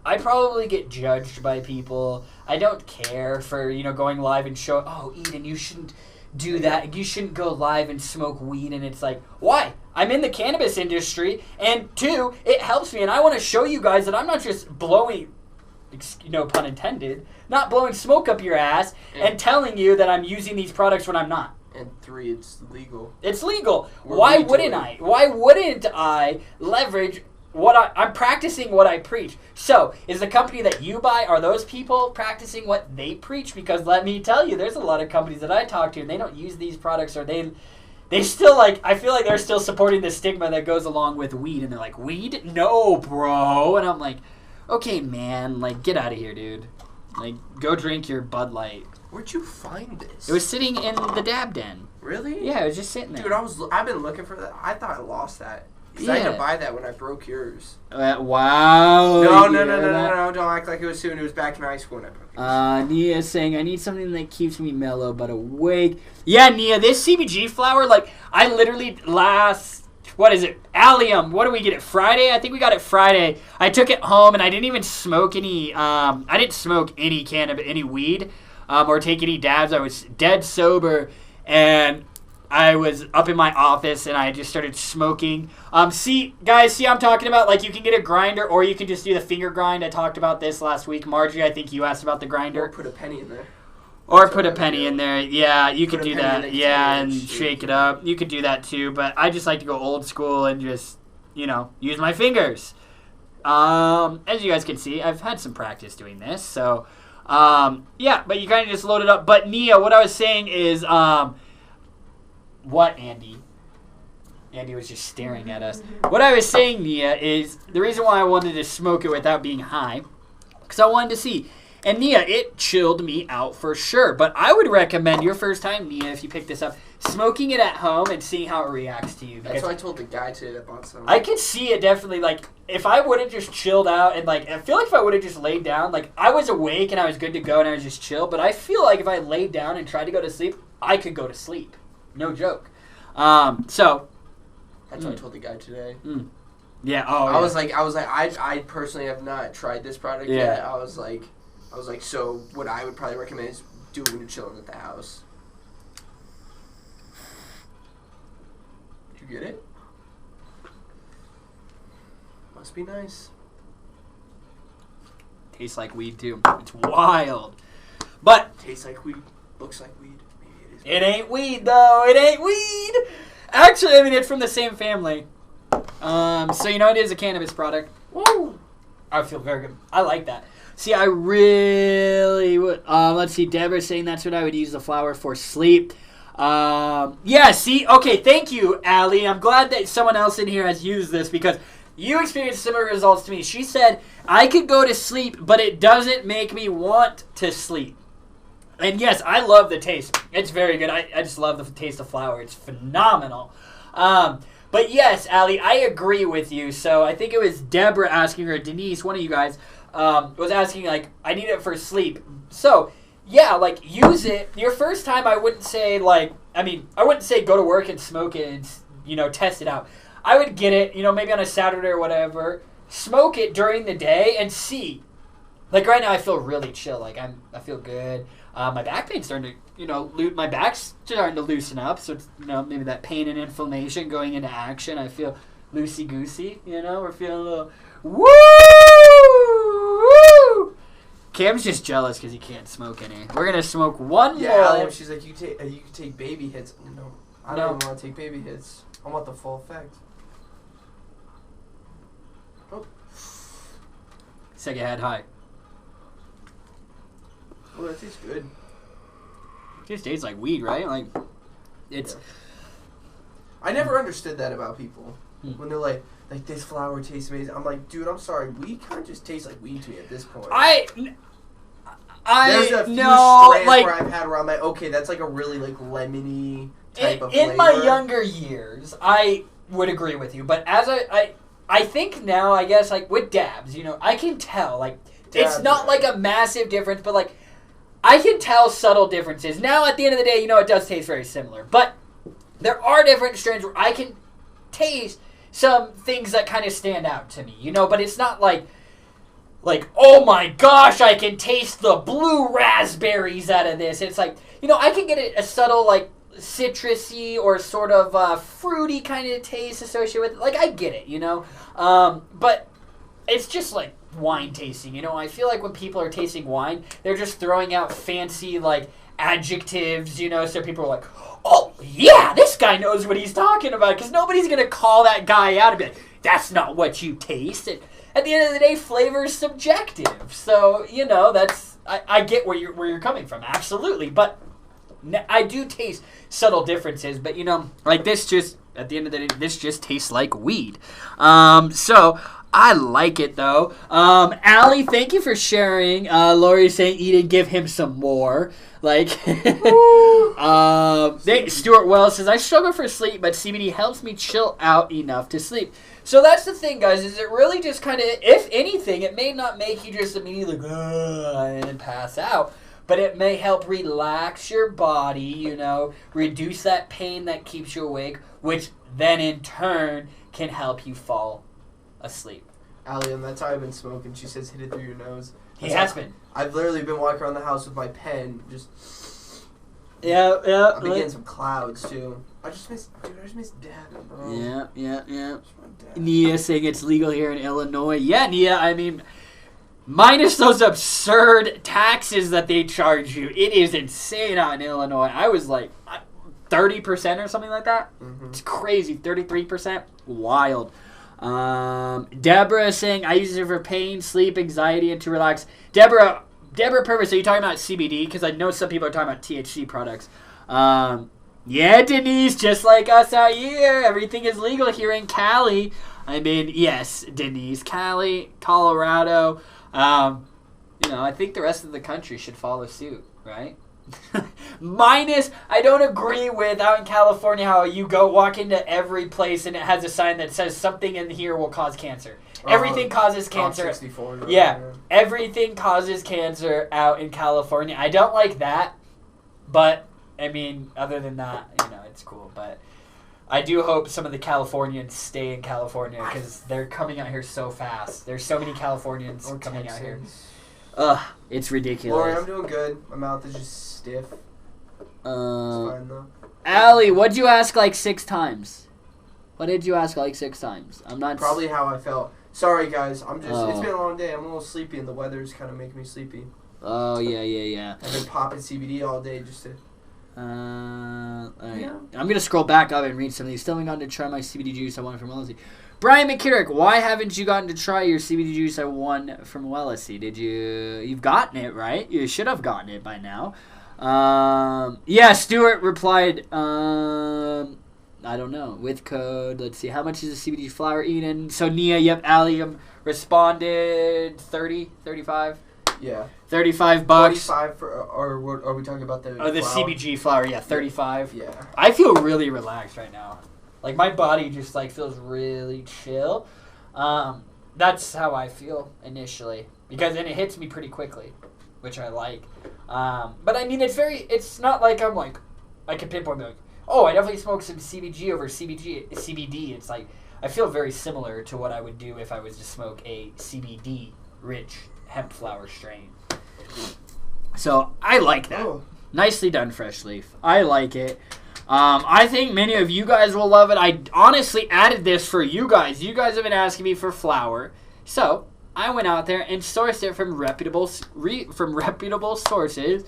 I probably get judged by people. I don't care for, going live and show, oh, Eden, you shouldn't do that. You shouldn't go live and smoke weed. And it's like, why? I'm in the cannabis industry. And 2, it helps me. And I want to show you guys that I'm not just blowing, pun intended, not blowing smoke up your ass and telling you that I'm using these products when I'm not. And 3, it's legal. It's legal. Why wouldn't I? Why wouldn't I leverage I'm practicing what I preach? So, is the company that you buy, are those people practicing what they preach? Because let me tell you, there's a lot of companies that I talk to and they don't use these products, or they still I feel like they're still supporting the stigma that goes along with weed, and they're like, weed? No, bro. And I'm like, okay, man, get out of here, dude. Go drink your Bud Light. Where'd you find this? It was sitting in the dab den. Really? Yeah, it was just sitting there. Dude, I've been looking for that. I thought I lost that. Because I had to buy that when I broke yours. Wow. No. Don't act like it was soon. It was back in high school when I broke yours. Nia saying, I need something that keeps me mellow but awake. Yeah, Nia, this CBG flower, I literally what is it? Allium. What do we get it? Friday? I think we got it Friday. I took it home and I didn't even smoke any, I didn't smoke any cannabis, any weed, or take any dabs. I was dead sober, and I was up in my office and I just started smoking. See, I'm talking about, you can get a grinder or you can just do the finger grind. I talked about this last week. Marjorie, I think you asked about the grinder. Or put a penny in there. Or put a penny in there. Yeah, you could do that. Yeah, and shake it up. You could do that too, but I just like to go old school and just, use my fingers. As you guys can see, I've had some practice doing this. So, yeah, but you kind of just load it up. But Nia, what I was saying is, what, Andy? Andy was just staring at us. What I was saying, Nia, is the reason why I wanted to smoke it without being high, because I wanted to see. And Nia, it chilled me out for sure. But I would recommend your first time, Nia, if you pick this up, smoking it at home and seeing how it reacts to you. That's what I told the guy today that bought some. I could see it definitely, if I would have just chilled out and, I feel like if I would have just laid down, I was awake and I was good to go and I was just chill. But I feel like if I laid down and tried to go to sleep, I could go to sleep. No joke. So. That's what I told the guy today. Yeah. I was like, I personally have not tried this product yet. I was like, so what I would probably recommend is do it when you're chilling at the house. Did you get it? Must be nice. Tastes like weed too. It's wild. But tastes like weed. Looks like weed. Maybe it is. It ain't weed though. It ain't weed. Actually, I mean, it's from the same family. So it is a cannabis product. Woo! I feel very good. I like that. See, I really would. Let's see. Deborah's saying that's what I would use the flower for, sleep. Yeah, see? Okay, thank you, Allie. I'm glad that someone else in here has used this because you experienced similar results to me. She said, I could go to sleep, but it doesn't make me want to sleep. And yes, I love the taste. It's very good. I just love the taste of flower. It's phenomenal. But yes, Allie, I agree with you. So I think it was Deborah asking, or Denise, one of you guys, was asking, I need it for sleep. So, yeah, use it. Your first time, I wouldn't say, I wouldn't say go to work and smoke it and, test it out. I would get it, maybe on a Saturday or whatever, smoke it during the day and see. Right now, I feel really chill. I feel good. My back pain's starting to, my back's starting to loosen up. So, it's, maybe that pain and inflammation going into action. I feel loosey-goosey, we're feeling a little, woo! Cam's just jealous because he can't smoke any. We're going to smoke one more. Yeah, she's like, you can take baby hits. No, I don't even want to take baby hits. I want the full effect. Oh. Second head high. Oh, that tastes good. It just tastes like weed, right? It's... Yeah. I never understood that about people. When they're like, this flower tastes amazing. I'm like, dude, I'm sorry. Weed kind of just tastes like weed to me at this point. There's a few strands where I've had where I'm like, okay, that's a really lemony type of flavor. In my younger years, I would agree with you. But as I think now, I guess, like, with dabs, you know, I can tell, like, it's not like a massive difference, but, like, I can tell subtle differences. Now, at the end of the day, you know, it does taste very similar. But there are different strains where I can taste some things that kind of stand out to me, you know, but it's not like, oh my gosh, I can taste the blue raspberries out of this. It's like, you know, I can get a subtle, like, citrusy or sort of fruity kind of taste associated with it. Like, I get it, you know, but it's just like wine tasting, you know. I feel like when people are tasting wine, they're just throwing out fancy, like, adjectives, you know, so people are like, oh yeah, this guy knows what he's talking about, because nobody's gonna call that guy out and be like, that's not what you taste. And at the end of the day, flavor is subjective, so, you know, that's, I get where you're coming from, absolutely, but I do taste subtle differences, but, you know, like, this just, at the end of the day, this just tastes like weed. So I like it, though. Allie, thank you for sharing. Lori's saying, eat and give him some more. Like, Stuart Wells says, I struggle for sleep, but CBD helps me chill out enough to sleep. So that's the thing, guys, is it really just kind of, if anything, it may not make you just immediately go, and pass out. But it may help relax your body, you know, reduce that pain that keeps you awake, which then in turn can help you fall asleep. Allie, and that's how I've been smoking. She says, hit it through your nose. He has been. I've literally been walking around the house with my pen, just... Yeah. I've been getting some clouds, too. I just miss dabbing, bro. Yeah. Nia saying it's legal here in Illinois. Yeah, Nia, I mean... Minus those absurd taxes that they charge you. It is insane out in Illinois. I was like 30% or something like that. Mm-hmm. It's crazy. 33%. Wild. Deborah is saying, I use it for pain, sleep, anxiety, and to relax. Deborah Purvis, are you talking about CBD? Because I know some people are talking about THC products. Yeah, Denise, just like us out here. Everything is legal here in Cali. I mean, yes, Denise. Cali, Colorado. You know, I think the rest of the country should follow suit, right? Minus, I don't agree with out in California how you walk into every place and it has a sign that says something in here will cause cancer. Everything causes cancer. 64, right? Yeah, everything causes cancer out in California. I don't like that, but, I mean, other than that, you know, it's cool, but... I do hope some of the Californians stay in California because they're coming out here so fast. There's so many Californians coming out here. Ugh, it's ridiculous. Lori, I'm doing good. My mouth is just stiff. It's fine, though. Allie, what'd you ask like 6 times? What did you ask like 6 times? I'm not... Probably how I felt. Sorry, guys. I'm just... It's been a long day. I'm a little sleepy, and the weather's kind of making me sleepy. Oh, yeah. I've been popping CBD all day just to... Right. Yeah. I'm going to scroll back up and read some of these. Still haven't gotten to try my CBD juice I won from Wellesley. Brian McKittrick, why haven't you gotten to try your CBD juice I won from Wellesley? You've gotten it, right? You should have gotten it by now. Yeah, Stuart replied, I don't know. With code, let's see. How much is a CBD flower eaten? So Nia, yep, Allium responded 30, 35. Yeah. $35. 45 for, or what, are we talking about the the flower? CBG flower, yeah, 35. Yeah. I feel really relaxed right now. Like, my body just, like, feels really chill. That's how I feel initially. Because then it hits me pretty quickly, which I like. But, I mean, it's not like I'm, like, I can pinpoint, like, oh, I definitely smoke some CBG over CBD. It's like, I feel very similar to what I would do if I was to smoke a CBD-rich hemp flower strain. So I like that. Oh. Nicely done, Fresh Leaf. I like it. I think many of you guys will love it. I honestly added this for you guys. You guys have been asking me for flour, so I went out there and sourced it from reputable sources.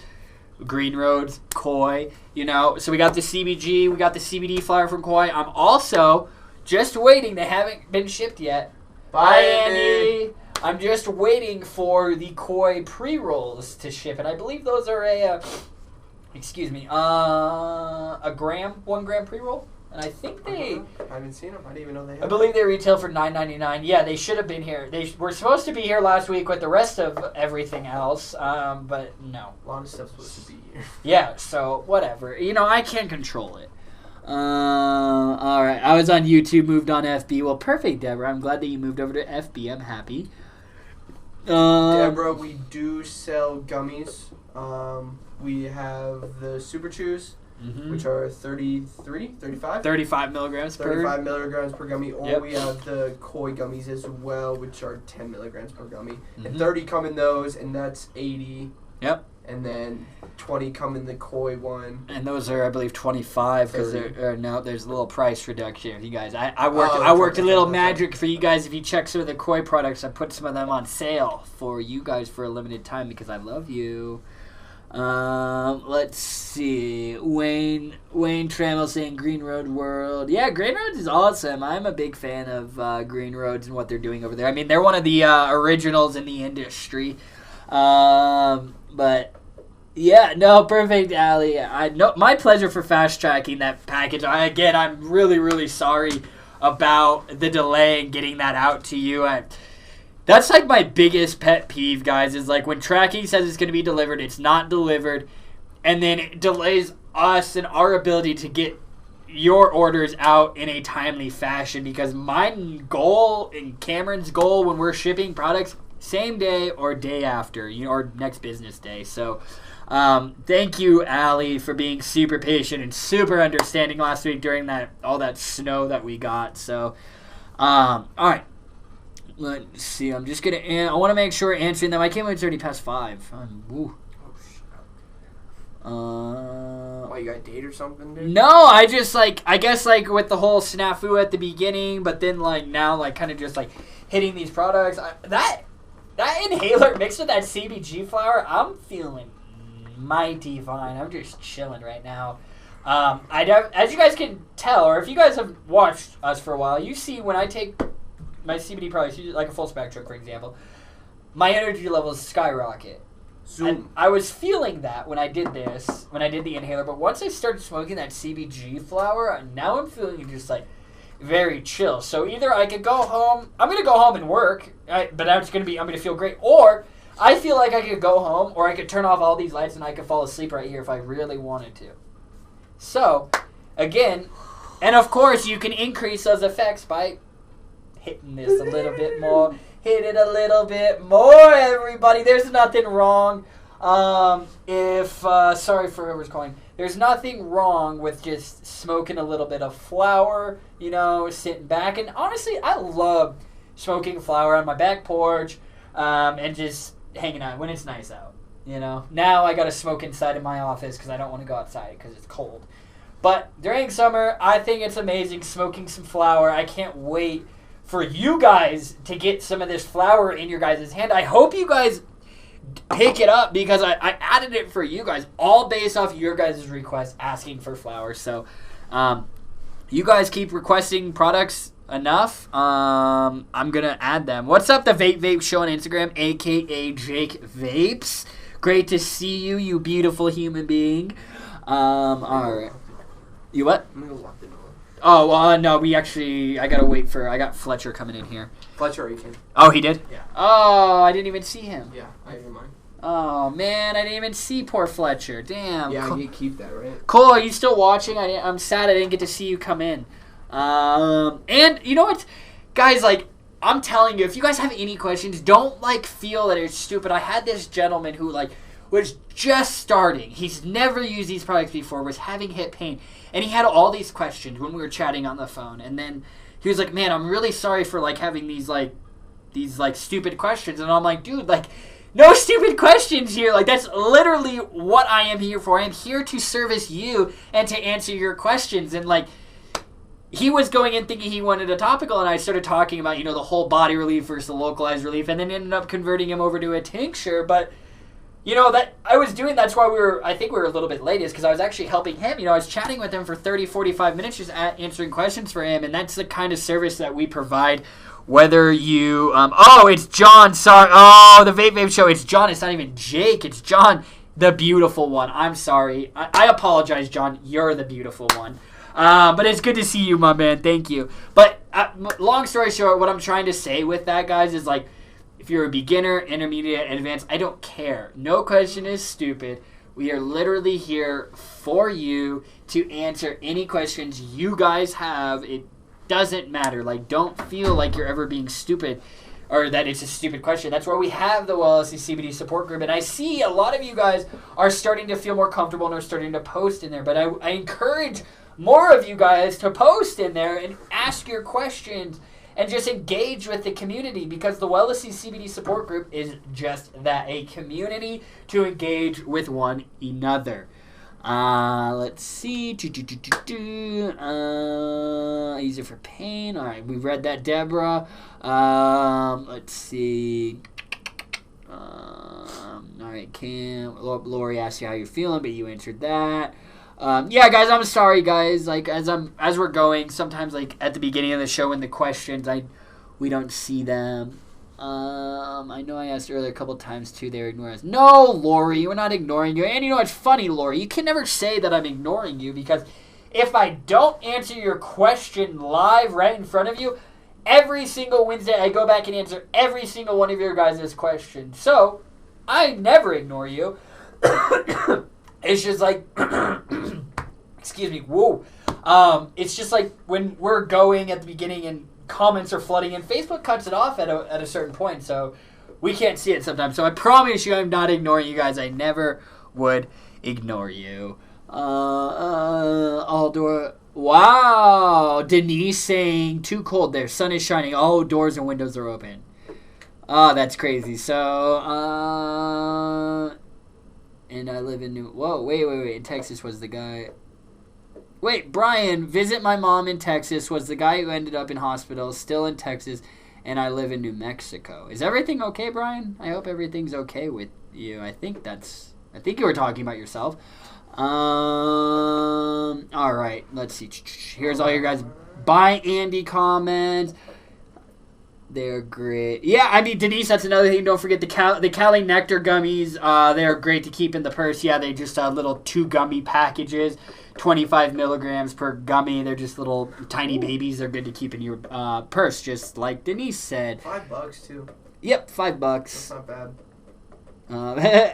Green Roads, Koi, you know. So we got the CBG, we got the CBD flour from Koi. I'm also just waiting. They haven't been shipped yet. Bye, Andy. I'm just waiting for the Koi pre-rolls to ship, and I believe those are a 1 gram pre-roll, and I think they... I haven't seen them. I didn't even know they had I believe they retail for $9.99. Yeah, they should have been here. They were supposed to be here last week with the rest of everything else, but no. A lot of stuff's supposed to be here. Yeah, so whatever. You know, I can't control it. All right. I was on YouTube, moved on FB. Well, perfect, Deborah. I'm glad that you moved over to FB. I'm happy. Deborah, we do sell gummies. We have the Super Chews, which are 35 milligrams 35 milligrams per gummy. Or Yep. we have the Koi gummies as well, which are 10 milligrams per gummy. And 30 come in those, and that's 80. Yep. And then 20 come in the Koi one. And those are, I believe, 25 because there's a little price reduction. You guys, I worked a little magic for you guys. If you check some of the Koi products, I put some of them on sale for you guys for a limited time because I love you. Let's see. Wayne Trammell saying Green Road World. Yeah, Green Roads is awesome. I'm a big fan of Green Roads and what they're doing over there. I mean, they're one of the originals in the industry. But yeah, no, perfect, Allie. My pleasure for fast tracking that package. I'm really, really sorry about the delay in getting that out to you. That's like my biggest pet peeve, guys, is like when tracking says it's going to be delivered, it's not delivered, and then it delays us and our ability to get your orders out in a timely fashion, because my goal and Cameron's goal when we're shipping products, same day or day after, or next business day. So thank you, Allie, for being super patient and super understanding last week during all that snow that we got. So, all right. Let's see. I'm just going to... I want to make sure answering them. I can't believe it's already past 5. Why, you got a date or something, dude? No, I guess with the whole snafu at the beginning, but then now kind of just hitting these products. That inhaler mixed with that CBG flower, I'm feeling mighty fine. I'm just chilling right now. As you guys can tell, or if you guys have watched us for a while, you see when I take my CBD products, like a full spectrum, for example, my energy levels skyrocket. And I was feeling that when I did the inhaler, but once I started smoking that CBG flower, now I'm feeling just very chill. So either I could go home, I'm going to go home and work, but I'm going to feel great, or I feel like I could go home, or I could turn off all these lights and I could fall asleep right here if I really wanted to. So, again, and of course you can increase those effects by hitting this a little bit more. Hit it a little bit more, everybody. There's nothing wrong. Sorry for whoever's calling. There's nothing wrong with just smoking a little bit of flower, sitting back. And honestly, I love smoking flower on my back porch and just hanging out when it's nice out. Now I got to smoke inside of my office because I don't want to go outside because it's cold. But during summer, I think it's amazing smoking some flower. I can't wait for you guys to get some of this flower in your guys' hand. I hope you guys pick it up because I added it for you guys, all based off your guys' requests asking for flower. So you guys keep requesting products enough. I'm going to add them. What's up, the Vape Show on Instagram, a.k.a. Jake Vapes. Great to see you, you beautiful human being. All right. You what? I'm going to lock the door. Oh, well, no, I got Fletcher coming in here. Fletcher already came. Oh, he did? Yeah. Oh, I didn't even see him. Yeah, I have your mind. Oh, man, I didn't even see poor Fletcher. Damn. Yeah, you keep that, right? Cool, are you still watching? I'm sad I didn't get to see you come in. And you know what? Guys, I'm telling you, if you guys have any questions, don't, feel that it's stupid. I had this gentleman who, was just starting. He's never used these products before, was having hip pain. And he had all these questions when we were chatting on the phone. And then he was like, man, I'm really sorry for, having these stupid questions. And I'm like, dude, no stupid questions here. That's literally what I am here for. I am here to service you and to answer your questions. And, he was going in thinking he wanted a topical, and I started talking about, the whole body relief versus the localized relief, and then ended up converting him over to a tincture. But that I was doing, that's why I think we were a little bit late, is because I was actually helping him. I was chatting with him for 30, 45 minutes just answering questions for him, and that's the kind of service that we provide. Whether you, it's John, sorry. Oh, the Vape Show, it's John, it's not even Jake, it's John, the beautiful one. I'm sorry. I apologize, John, you're the beautiful one. But it's good to see you, my man, thank you. But long story short, what I'm trying to say with that, guys, is if you're a beginner, intermediate, advanced, I don't care. No question is stupid. We are literally here for you to answer any questions you guys have. It doesn't matter. Like, don't feel like you're ever being stupid or that it's a stupid question. That's why we have the Wellness CBD support group. And I see a lot of you guys are starting to feel more comfortable and are starting to post in there. But I encourage more of you guys to post in there and ask your questions and just engage with the community, because the Wellness CBD support group is just that, a community to engage with one another. Let's see. Easier for pain. All right, we've read that, Deborah. Let's see. All right, Kim. Lori asked you how you're feeling, but you answered that. Yeah, guys, I'm sorry, guys. Like, as we're going, sometimes, like, at the beginning of the show in the questions, we don't see them. I know I asked earlier a couple times, too. They were ignoring us. No, Lori, we're not ignoring you. And you know what's funny, Lori? You can never say that I'm ignoring you, because if I don't answer your question live right in front of you, every single Wednesday I go back and answer every single one of your guys' questions. So, I never ignore you. It's just like, excuse me, whoa. It's just like when we're going at the beginning and comments are flooding in, Facebook cuts it off at a certain point, so we can't see it sometimes. So I promise you I'm not ignoring you guys. I never would ignore you. Wow. Denise saying, too cold there. Sun is shining. All doors and windows are open. Oh, that's crazy. So, and I live in wait. In Texas was the guy. Wait, Brian, visit my mom in Texas was the guy who ended up in hospital, still in Texas, and I live in New Mexico. Is everything okay, Brian? I hope everything's okay with you. I think you were talking about yourself. All right, let's see. Here's all your guys. Bye, Andy comments. They're great. Yeah, I mean, Denise, that's another thing. Don't forget the Cali Nectar gummies. They're great to keep in the purse. Yeah, they just little 2 gummy packages, 25 milligrams per gummy. They're just little tiny babies. They're good to keep in your purse, just like Denise said. $5 too. Yep, $5. That's not bad.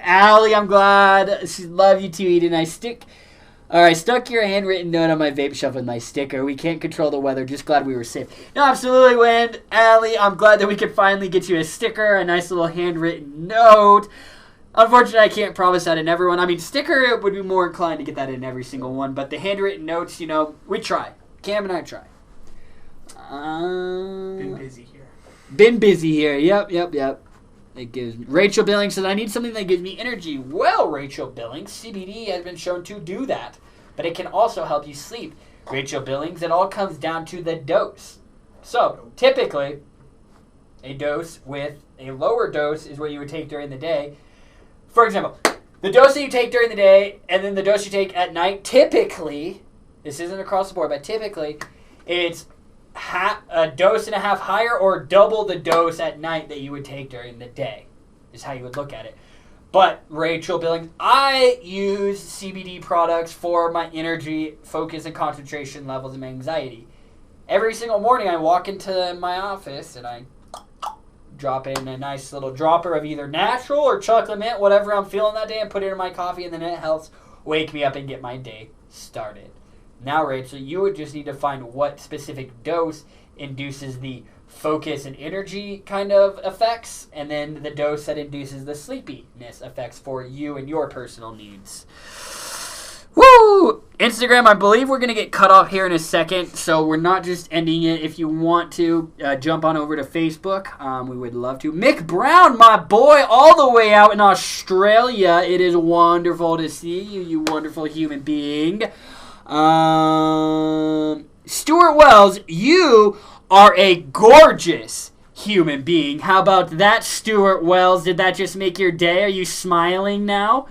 Allie, I'm glad. She love you too, Eden. All right, stuck your handwritten note on my vape shelf with my sticker. We can't control the weather. Just glad we were safe. No, absolutely, Wind. Allie, I'm glad that we could finally get you a sticker, a nice little handwritten note. Unfortunately, I can't promise that in everyone. I mean, sticker would be more inclined to get that in every single one, but the handwritten notes, we try. Cam and I try. Been busy here. Yep. It gives me. Rachel Billings says, I need something that gives me energy. Well, Rachel Billings, CBD has been shown to do that, but it can also help you sleep. Rachel Billings, it all comes down to the dose. So, typically, a dose with a lower dose is what you would take during the day. For example, the dose that you take during the day and then the dose you take at night, typically, this isn't across the board, but typically, it's a dose and a half higher or double the dose at night that you would take during the day is how you would look at it. But Rachel Billings, I use CBD products for my energy, focus, and concentration levels and my anxiety. Every single morning I walk into my office and I drop in a nice little dropper of either natural or chocolate mint, whatever I'm feeling that day, and put it in my coffee, and then it helps wake me up and get my day started. Now, Rachel, you would just need to find what specific dose induces the focus and energy kind of effects, and then the dose that induces the sleepiness effects for you and your personal needs. Woo! Instagram, I believe we're going to get cut off here in a second, so we're not just ending it. If you want to, jump on over to Facebook. We would love to. Mick Brown, my boy, all the way out in Australia. It is wonderful to see you, you wonderful human being. Stuart Wells, you are a gorgeous human being. How about that, Stuart Wells? Did that just make your day? Are you smiling now?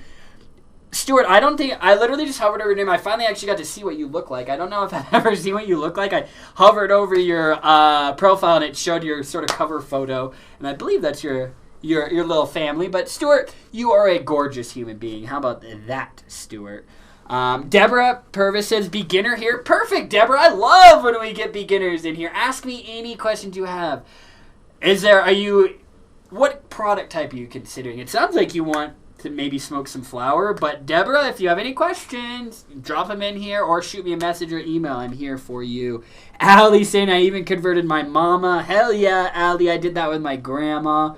Stuart, I literally just hovered over your name. I finally actually got to see what you look like. I don't know if I've ever seen what you look like. I hovered over your profile and it showed your sort of cover photo, and I believe that's your little family. But Stuart, you are a gorgeous human being. How about that, Stuart? Deborah Purvis says, beginner here. Perfect, Deborah. I love when we get beginners in here. Ask me any questions you have. What product type are you considering? It sounds like you want to maybe smoke some flower. But Deborah, if you have any questions, drop them in here or shoot me a message or email. I'm here for you. Allie saying I even converted my mama. Hell yeah, Allie. I did that with my grandma.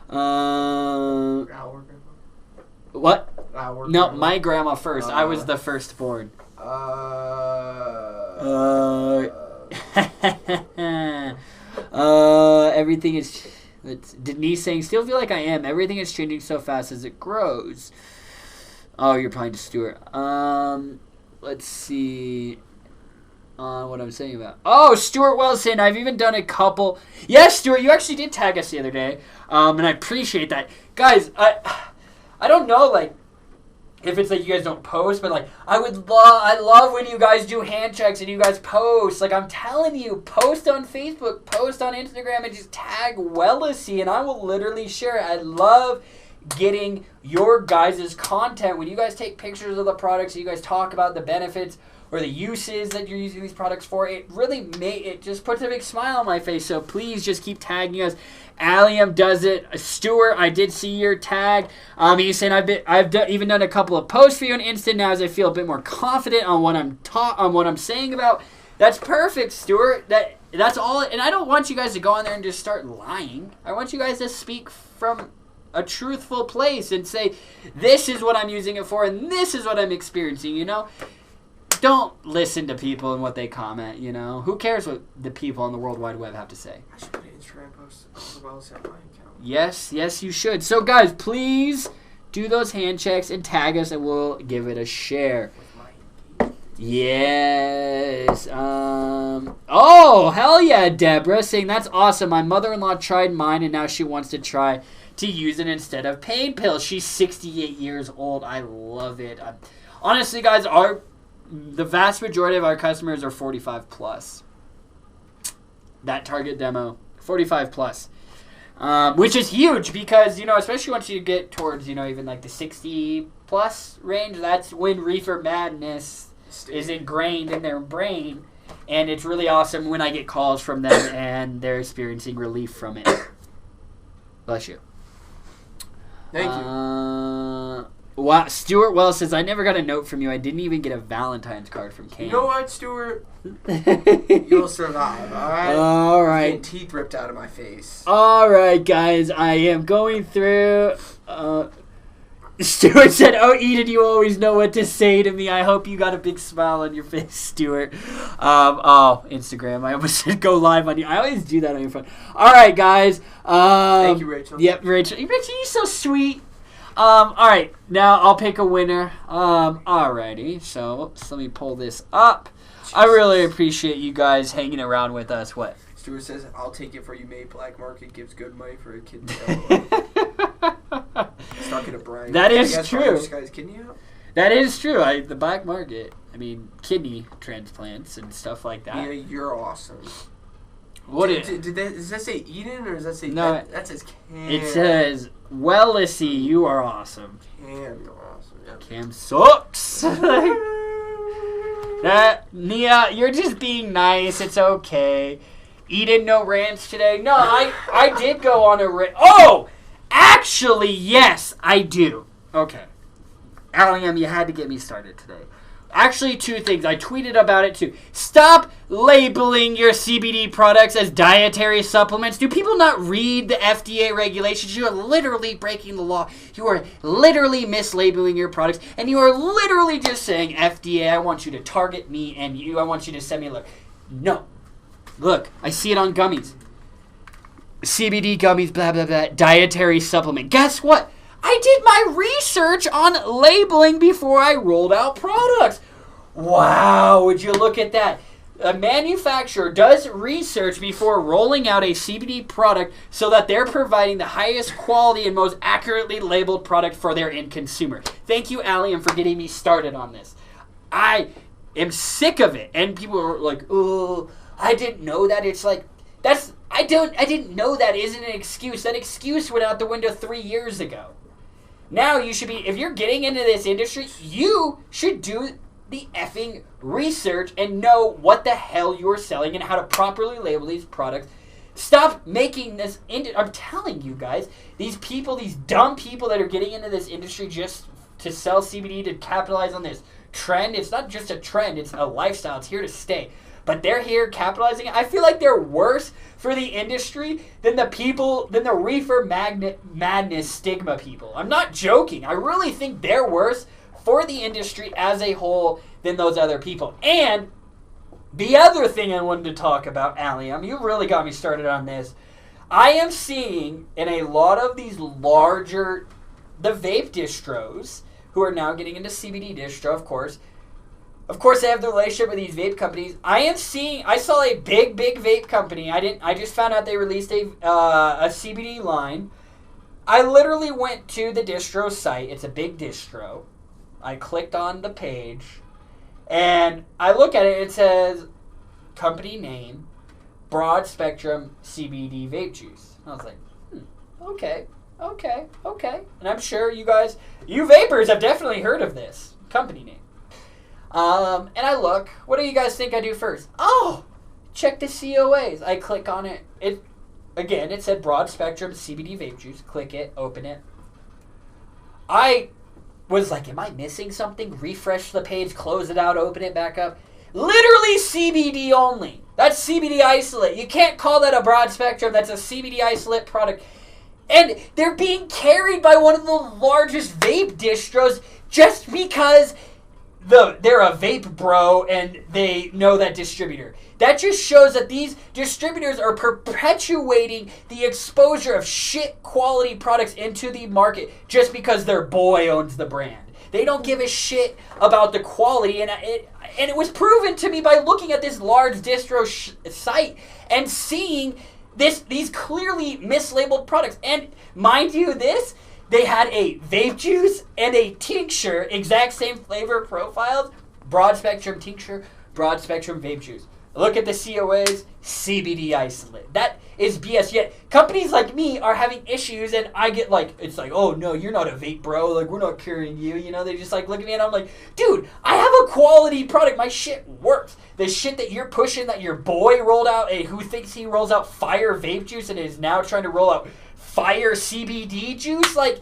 Our grandma. What? Our No, grandma. my grandma first. I was the firstborn. Everything is... Denise saying, still feel like I am. Everything is changing so fast as it grows. Oh, you're probably to Stuart. Let's see... what I'm saying about... Oh, Stuart Wilson. I've even done a couple... Yes, Stuart, you actually did tag us the other day. And I appreciate that. Guys, I don't know, like... If it's like you guys don't post, but like I love when you guys do hand checks and you guys post. Like I'm telling you, post on Facebook, post on Instagram, and just tag Wellesley, and I will literally share it. I love getting your guys' content when you guys take pictures of the products, you guys talk about the benefits or the uses that you're using these products for. It really it just puts a big smile on my face. So please just keep tagging us. Allium does it. Stuart, I did see your tag. He's saying I've even done a couple of posts for you on Insta now as I feel a bit more confident on what I'm saying about. That's perfect, Stuart. That's all. And I don't want you guys to go on there and just start lying. I want you guys to speak from a truthful place and say, this is what I'm using it for and this is what I'm experiencing, you know? Don't listen to people and what they comment, you know? Who cares what the people on the World Wide Web have to say? I should put an Instagram post as well as my account. Yes, you should. So, guys, please do those hand checks and tag us, and we'll give it a share. Yes. Oh, hell yeah, Deborah, saying that's awesome. My mother-in-law tried mine, and now she wants to try to use it instead of pain pills. She's 68 years old. I love it. Honestly, guys, the vast majority of our customers are 45 plus. That target demo, 45 plus. Which is huge because, you know, especially once you get towards, you know, even like the 60 plus range, that's when reefer madness is ingrained in their brain. And it's really awesome when I get calls from them and they're experiencing relief from it. Bless you. Thank you. Wow, Stuart Wells says, I never got a note from you. I didn't even get a Valentine's card from Cam. You know what, Stuart? You'll survive, alright? Alright. Getting teeth ripped out of my face. Alright, guys. I am going through... Stuart said, oh, Eden, you always know what to say to me. I hope you got a big smile on your face, Stuart. Instagram. I almost said go live on you. I always do that on your phone. Alright, guys. Thank you, Rachel. Yep, Rachel. Rachel, you're so sweet. Alright, now I'll pick a winner. Alrighty, so let me pull this up. I really appreciate you guys hanging around with us. What? Stuart says, I'll take it for you, mate. Black market gives good money for a kidney out. He's talking to Brian. That is true. This guy's kidney out? That is true. The black market, kidney transplants and stuff like that. Yeah, you're awesome. Does that say Eden or does that say... No, that says Cam. It says, Wellesley, you are awesome. Cam, you're awesome. Yep. Cam sucks. Nia, you're just being nice. It's okay. Eden, no rants today. No, I did go on a rant. Oh! Actually, yes, I do. Okay. Alliam, you had to get me started today. Actually, two things. I tweeted about it too. Stop labeling your CBD products as dietary supplements. Do people not read the FDA regulations? You are literally breaking the law. You are literally mislabeling your products. And you are literally just saying, FDA, I want you to target me and I want you to send me a look. No. Look, I see it on gummies. CBD gummies, blah, blah, blah. Dietary supplement. Guess what? I did my research on labeling before I rolled out products. Wow, would you look at that? A manufacturer does research before rolling out a CBD product so that they're providing the highest quality and most accurately labeled product for their end consumer. Thank you, Alliam, for getting me started on this. I am sick of it. And people are like, oh, I didn't know that. It's like, I didn't know that isn't an excuse. That excuse went out the window 3 years ago. Now you should be, if you're getting into this industry, you should do the effing research and know what the hell you're selling and how to properly label these products Stop making this. I'm telling you guys, these people, these dumb people that are getting into this industry just to sell CBD to capitalize on this trend. It's not just a trend, it's a lifestyle. It's here to stay. But they're here capitalizing. I feel like they're worse for the industry than the reefer madness stigma people. I'm not joking. I really think they're worse for the industry as a whole than those other people. And the other thing I wanted to talk about, Allium, you really got me started on this. I am seeing in a lot of these larger, the vape distros, who are now getting into CBD distro, of course. Of course, they have the relationship with these vape companies. I saw a big vape company. I just found out they released a CBD line. I literally went to the distro site. It's a big distro. I clicked on the page. And I look at it, it says, company name, broad spectrum CBD vape juice. I was like, okay. And I'm sure you vapors have definitely heard of this company name. And I look, what do you guys think I do first? Oh, check the COAs. I click on it. It said broad spectrum CBD vape juice. Click it, open it. I was like, am I missing something? Refresh the page, close it out, open it back up. Literally CBD only. That's CBD isolate. You can't call that a broad spectrum. That's a CBD isolate product. And they're being carried by one of the largest vape distros just because they're a vape bro and they know that distributor. That just shows that these distributors are perpetuating the exposure of shit quality products into the market just because their boy owns the brand. They don't give a shit about the quality, and it was proven to me by looking at this large distro site and seeing these clearly mislabeled products. And mind you, they had a vape juice and a tincture, exact same flavor profiles, broad spectrum tincture, broad spectrum vape juice. Look at the COAs, CBD isolate. That is BS. Yet companies like me are having issues, and I get like, it's like, oh no, you're not a vape bro. Like, we're not carrying you. You know, they just like look at me, and I'm like, dude, I have a quality product. My shit works. The shit that you're pushing, that your boy rolled out, who thinks he rolls out fire vape juice and is now trying to roll out fire CBD juice, like,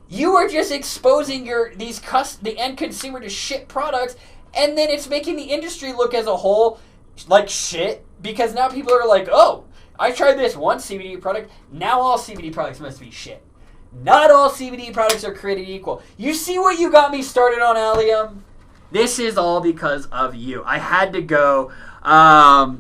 you are just exposing the end consumer to shit products, and then it's making the industry look as a whole like shit, because now people are like, oh, I tried this one CBD product, now all CBD products must be shit. Not all CBD products are created equal. You see what you got me started on, Allium? This is all because of you. I had to go. I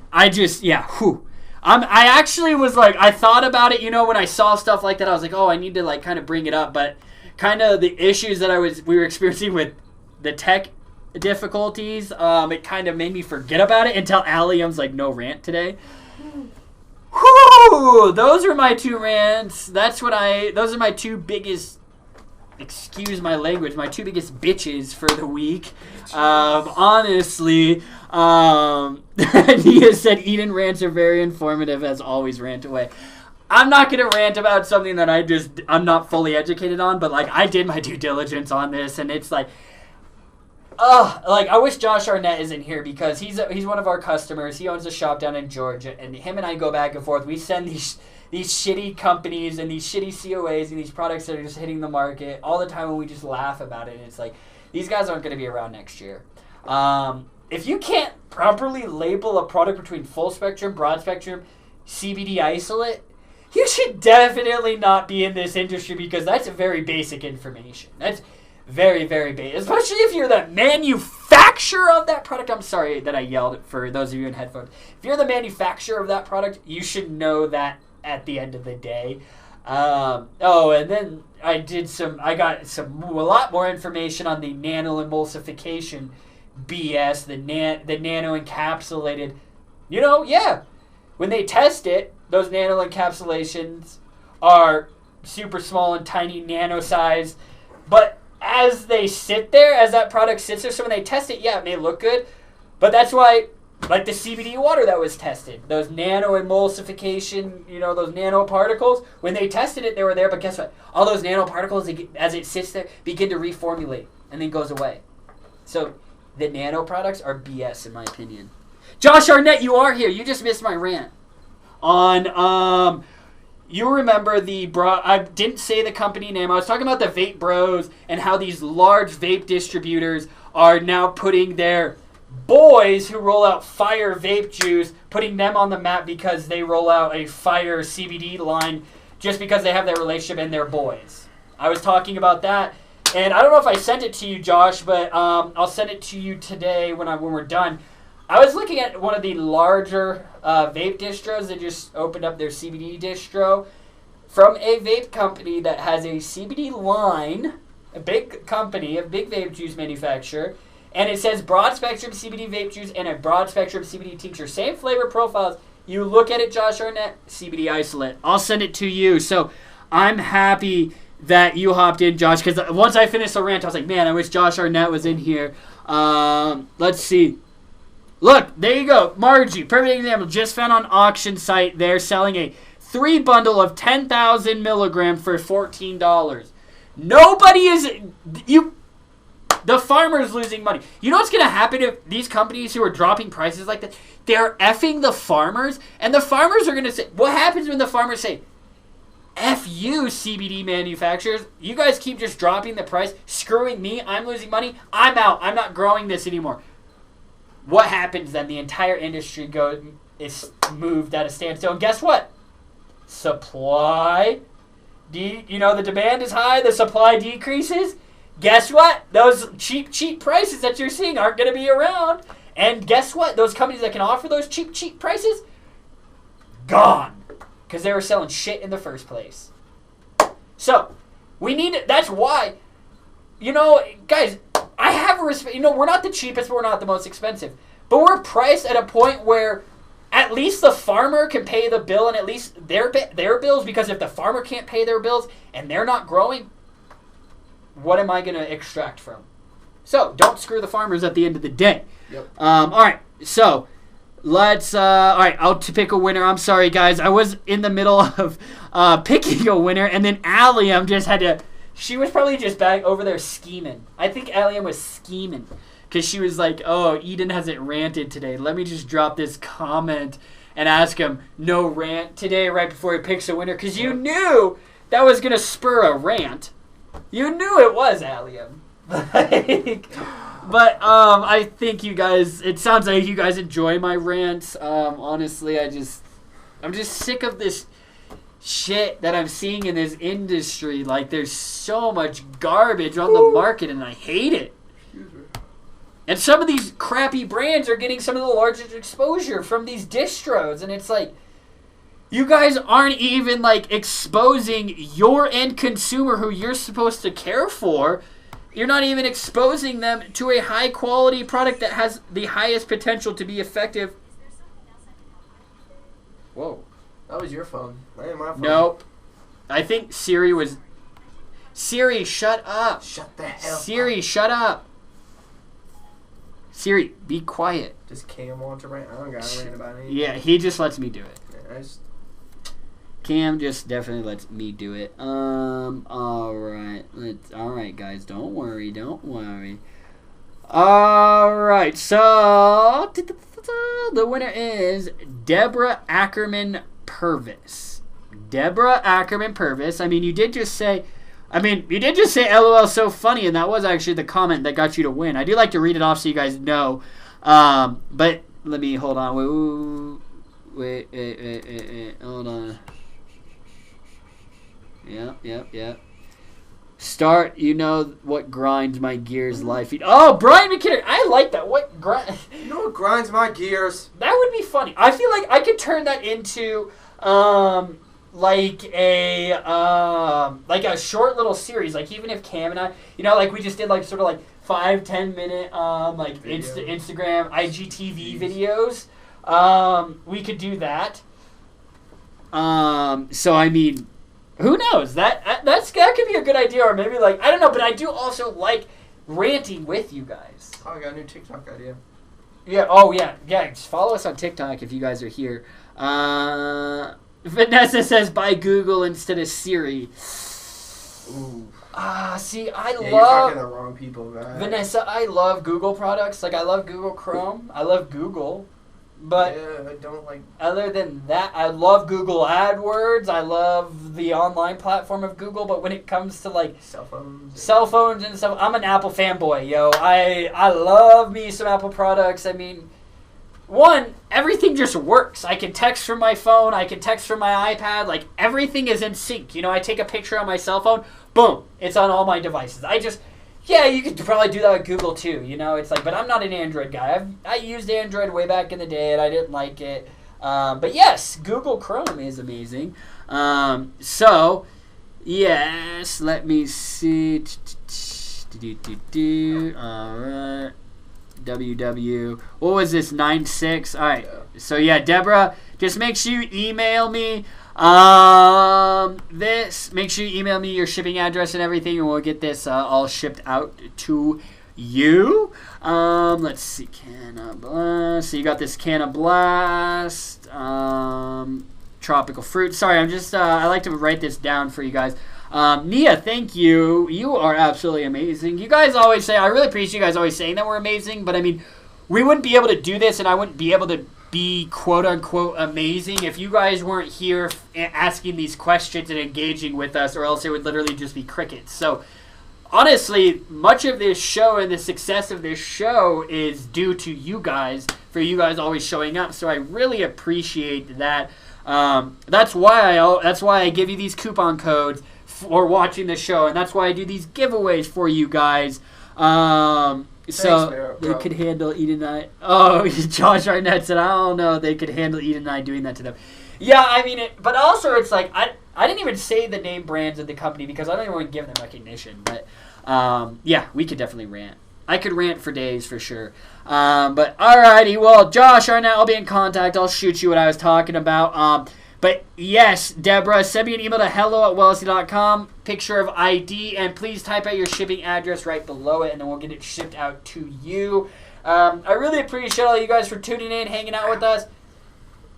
actually was like, I thought about it, when I saw stuff like that, I was like, oh, I need to like kind of bring it up, but kind of the issues that we were experiencing with the tech difficulties, it kind of made me forget about it until Allium's like, no rant today. Whew, those are my two rants. Those are my two biggest, excuse my language, my two biggest bitches for the week. Honestly, Nia said Eden rants are very informative, as always. Rant away. I'm not going to rant about something that I'm not fully educated on, but like, I did my due diligence on this, and it's like, I wish Josh Arnett isn't here, because he's one of our customers. He owns a shop down in Georgia, and him and I go back and forth. We send these shitty companies and these shitty COAs and these products that are just hitting the market all the time, and we just laugh about it. And it's like, these guys aren't going to be around next year. If you can't properly label a product between full spectrum, broad spectrum, CBD isolate, you should definitely not be in this industry, because that's very basic information. That's very, very basic. Especially if you're the manufacturer of that product. I'm sorry that I yelled for those of you in headphones. If you're the manufacturer of that product, you should know that at the end of the day. And then I got a lot more information on the nano-emulsification BS, the nano-encapsulated. When they test it, those nano-encapsulations are super small and tiny, nano-sized, but as they sit there, as that product sits there, so when they test it, it may look good, but that's why, like the CBD water that was tested, those nano-emulsification, those nanoparticles, when they tested it, they were there, but guess what? All those nanoparticles, as it sits there, begin to reformulate, and then goes away. So, the nano products are BS, in my opinion. Josh Arnett, you are here. You just missed my rant. on you remember I didn't say the company name. I was talking about the Vape Bros and how these large vape distributors are now putting their boys who roll out fire vape juice, putting them on the map because they roll out a fire CBD line just because they have that relationship and they're boys. I was talking about that, and I don't know if I sent it to you, Josh, but I'll send it to you today when we're done. I was looking at one of the larger vape distros that just opened up their CBD distro from a vape company that has a CBD line, a big company, a big vape juice manufacturer, and it says broad spectrum CBD vape juice and a broad spectrum CBD tincture. Same flavor profiles. You look at it, Josh Arnett, CBD isolate. I'll send it to you. So I'm happy that you hopped in, Josh, because once I finished the rant, I was like, man, I wish Josh Arnett was in here. Let's see. Look, there you go. Margie, perfect example. Just found on auction site. They're selling a 3 bundle of 10,000 milligram for $14. Nobody is... The farmer's losing money. You know what's going to happen if these companies who are dropping prices like that, they're effing the farmers, and the farmers are going to say... What happens when the farmers say, F you, CBD manufacturers. You guys keep just dropping the price, screwing me. I'm losing money. I'm out. I'm not growing this anymore. What happens then? The entire industry is moved at a standstill. And guess what? Supply. The demand is high. The supply decreases. Guess what? Those cheap prices that you're seeing aren't going to be around. And guess what? Those companies that can offer those cheap prices, gone. Because they were selling shit in the first place. So, that's why, guys, I have a respect. We're not the cheapest, but we're not the most expensive. But we're priced at a point where at least the farmer can pay the bill and at least their bills, because if the farmer can't pay their bills and they're not growing, what am I going to extract from? So, don't screw the farmers at the end of the day. Yep. All right, so let's, all right, I'll pick a winner. I'm sorry, guys. I was in the middle of picking a winner, and then Allium just had to... She was probably just back over there scheming. I think Allium was scheming because she was like, oh, Eden hasn't ranted today. Let me just drop this comment and ask him no rant today right before he picks a winner, because you knew that was going to spur a rant. You knew it was, Allium. But I think you guys, it sounds like you guys enjoy my rants. Honestly, I'm just sick of this shit that I'm seeing in this industry. Like, there's so much garbage on the market, and I hate it. And some of these crappy brands are getting some of the largest exposure from these distros, and it's like, you guys aren't even like exposing your end consumer who you're supposed to care for. You're not even exposing them to a high quality product that has the highest potential to be effective. Whoa. That was your phone. That ain't my phone. Nope. I think Siri was... Siri, shut up. Shut the hell Siri, up. shut up. Siri, be quiet. Does Cam want to rant? I don't got to rant about anything. Yeah, he just lets me do it. Yeah, Cam just definitely lets me do it. Alright. Alright, guys. Don't worry. Alright, so... The winner is Deborah Ackerman Purvis. Deborah Ackerman Purvis. I mean, you did just say LOL so funny, and that was actually the comment that got you to win. I do like to read it off so you guys know. But let me hold on. Wait. Hold on. Yep. Start, you know what grinds my gears life. Oh, Brian McKinnon. I like that. What grind? You know what grinds my gears? That would be funny. I feel like I could turn that into like a short little series. Like, even if Cam and I, like we just did like sort of like 5-10 minute like Instagram IGTV videos. We could do that. So I mean, who knows? That could be a good idea, or maybe like, I don't know, but I do also like ranting with you guys. Oh, I got a new TikTok idea. Yeah. Oh yeah. Just follow us on TikTok if you guys are here. Vanessa says buy Google instead of Siri. Ooh. See, you're talking to the wrong people, guys. Vanessa, I love Google products. Like, I love Google Chrome. I love Google. But yeah, I don't like. Other than that, I love Google AdWords. I love the online platform of Google. But when it comes to like Cell phones and stuff, I'm an Apple fanboy, yo. I love me some Apple products. I mean, one, everything just works. I can text from my phone. I can text from my iPad. Like, everything is in sync. You know, I take a picture on my cell phone. Boom. It's on all my devices. Yeah, you could probably do that with Google too. You know, it's like, but I'm not an Android guy. I used Android way back in the day, and I didn't like it. But yes, Google Chrome is amazing. So, yes, let me see. All right. What was this? 96. All right. So yeah, Deborah, just make sure you email me. Make sure you email me your shipping address and everything, and we'll get this all shipped out to you. Let's see, Canna Blast. So you got this Canna Blast, tropical fruit. Sorry, I'm just I like to write this down for you guys. Nia, thank you. You are absolutely amazing. You guys always say, I really appreciate you guys always saying that we're amazing, but I mean, we wouldn't be able to do this, and I wouldn't be able to be quote-unquote amazing if you guys weren't here asking these questions and engaging with us, or else it would literally just be crickets. So, honestly, much of this show and the success of this show is due to you guys, for you guys always showing up, so I really appreciate that. That's why I give you these coupon codes for watching the show, and that's why I do these giveaways for you guys. So they could handle Eden and I. Oh, Josh Arnett said, I don't know, they could handle Eden and I doing that to them. Yeah, I mean, but also it's like, I didn't even say the name brands of the company because I don't even want to give them recognition. But yeah, we could definitely rant. I could rant for days for sure. But alrighty, well, Josh Arnett, I'll be in contact. I'll shoot you what I was talking about. But yes, Deborah, send me an email to hello@wellesley.com, picture of ID, and please type out your shipping address right below it, and then we'll get it shipped out to you. I really appreciate all you guys for tuning in, hanging out with us.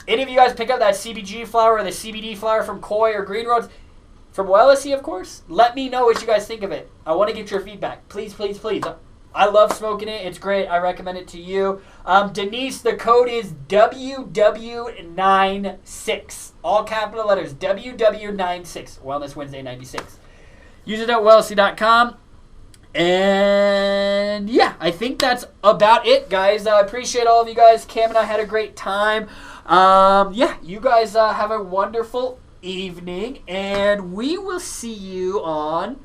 Any of you guys pick up that CBG flower or the CBD flower from Koi or Green Roads, from Wellesley, of course, let me know what you guys think of it. I want to get your feedback. Please, please, please. I love smoking it. It's great. I recommend it to you. Denise, the code is WW96. All capital letters. WW96. Wellness Wednesday 96. Use it at wellesley.com. And yeah, I think that's about it, guys. I appreciate all of you guys. Cam and I had a great time. Yeah, you guys have a wonderful evening. And we will see you on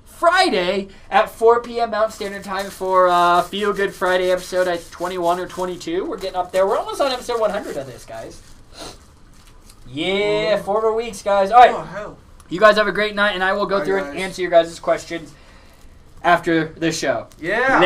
Friday at 4 p.m. Mountain Standard Time for Feel Good Friday episode at 21 or 22. We're getting up there. We're almost on episode 100 of this, guys. Yeah, 4 more weeks, guys. All right. Oh, hell. You guys have a great night, and I will go through and answer your guys' questions after the show. Yeah.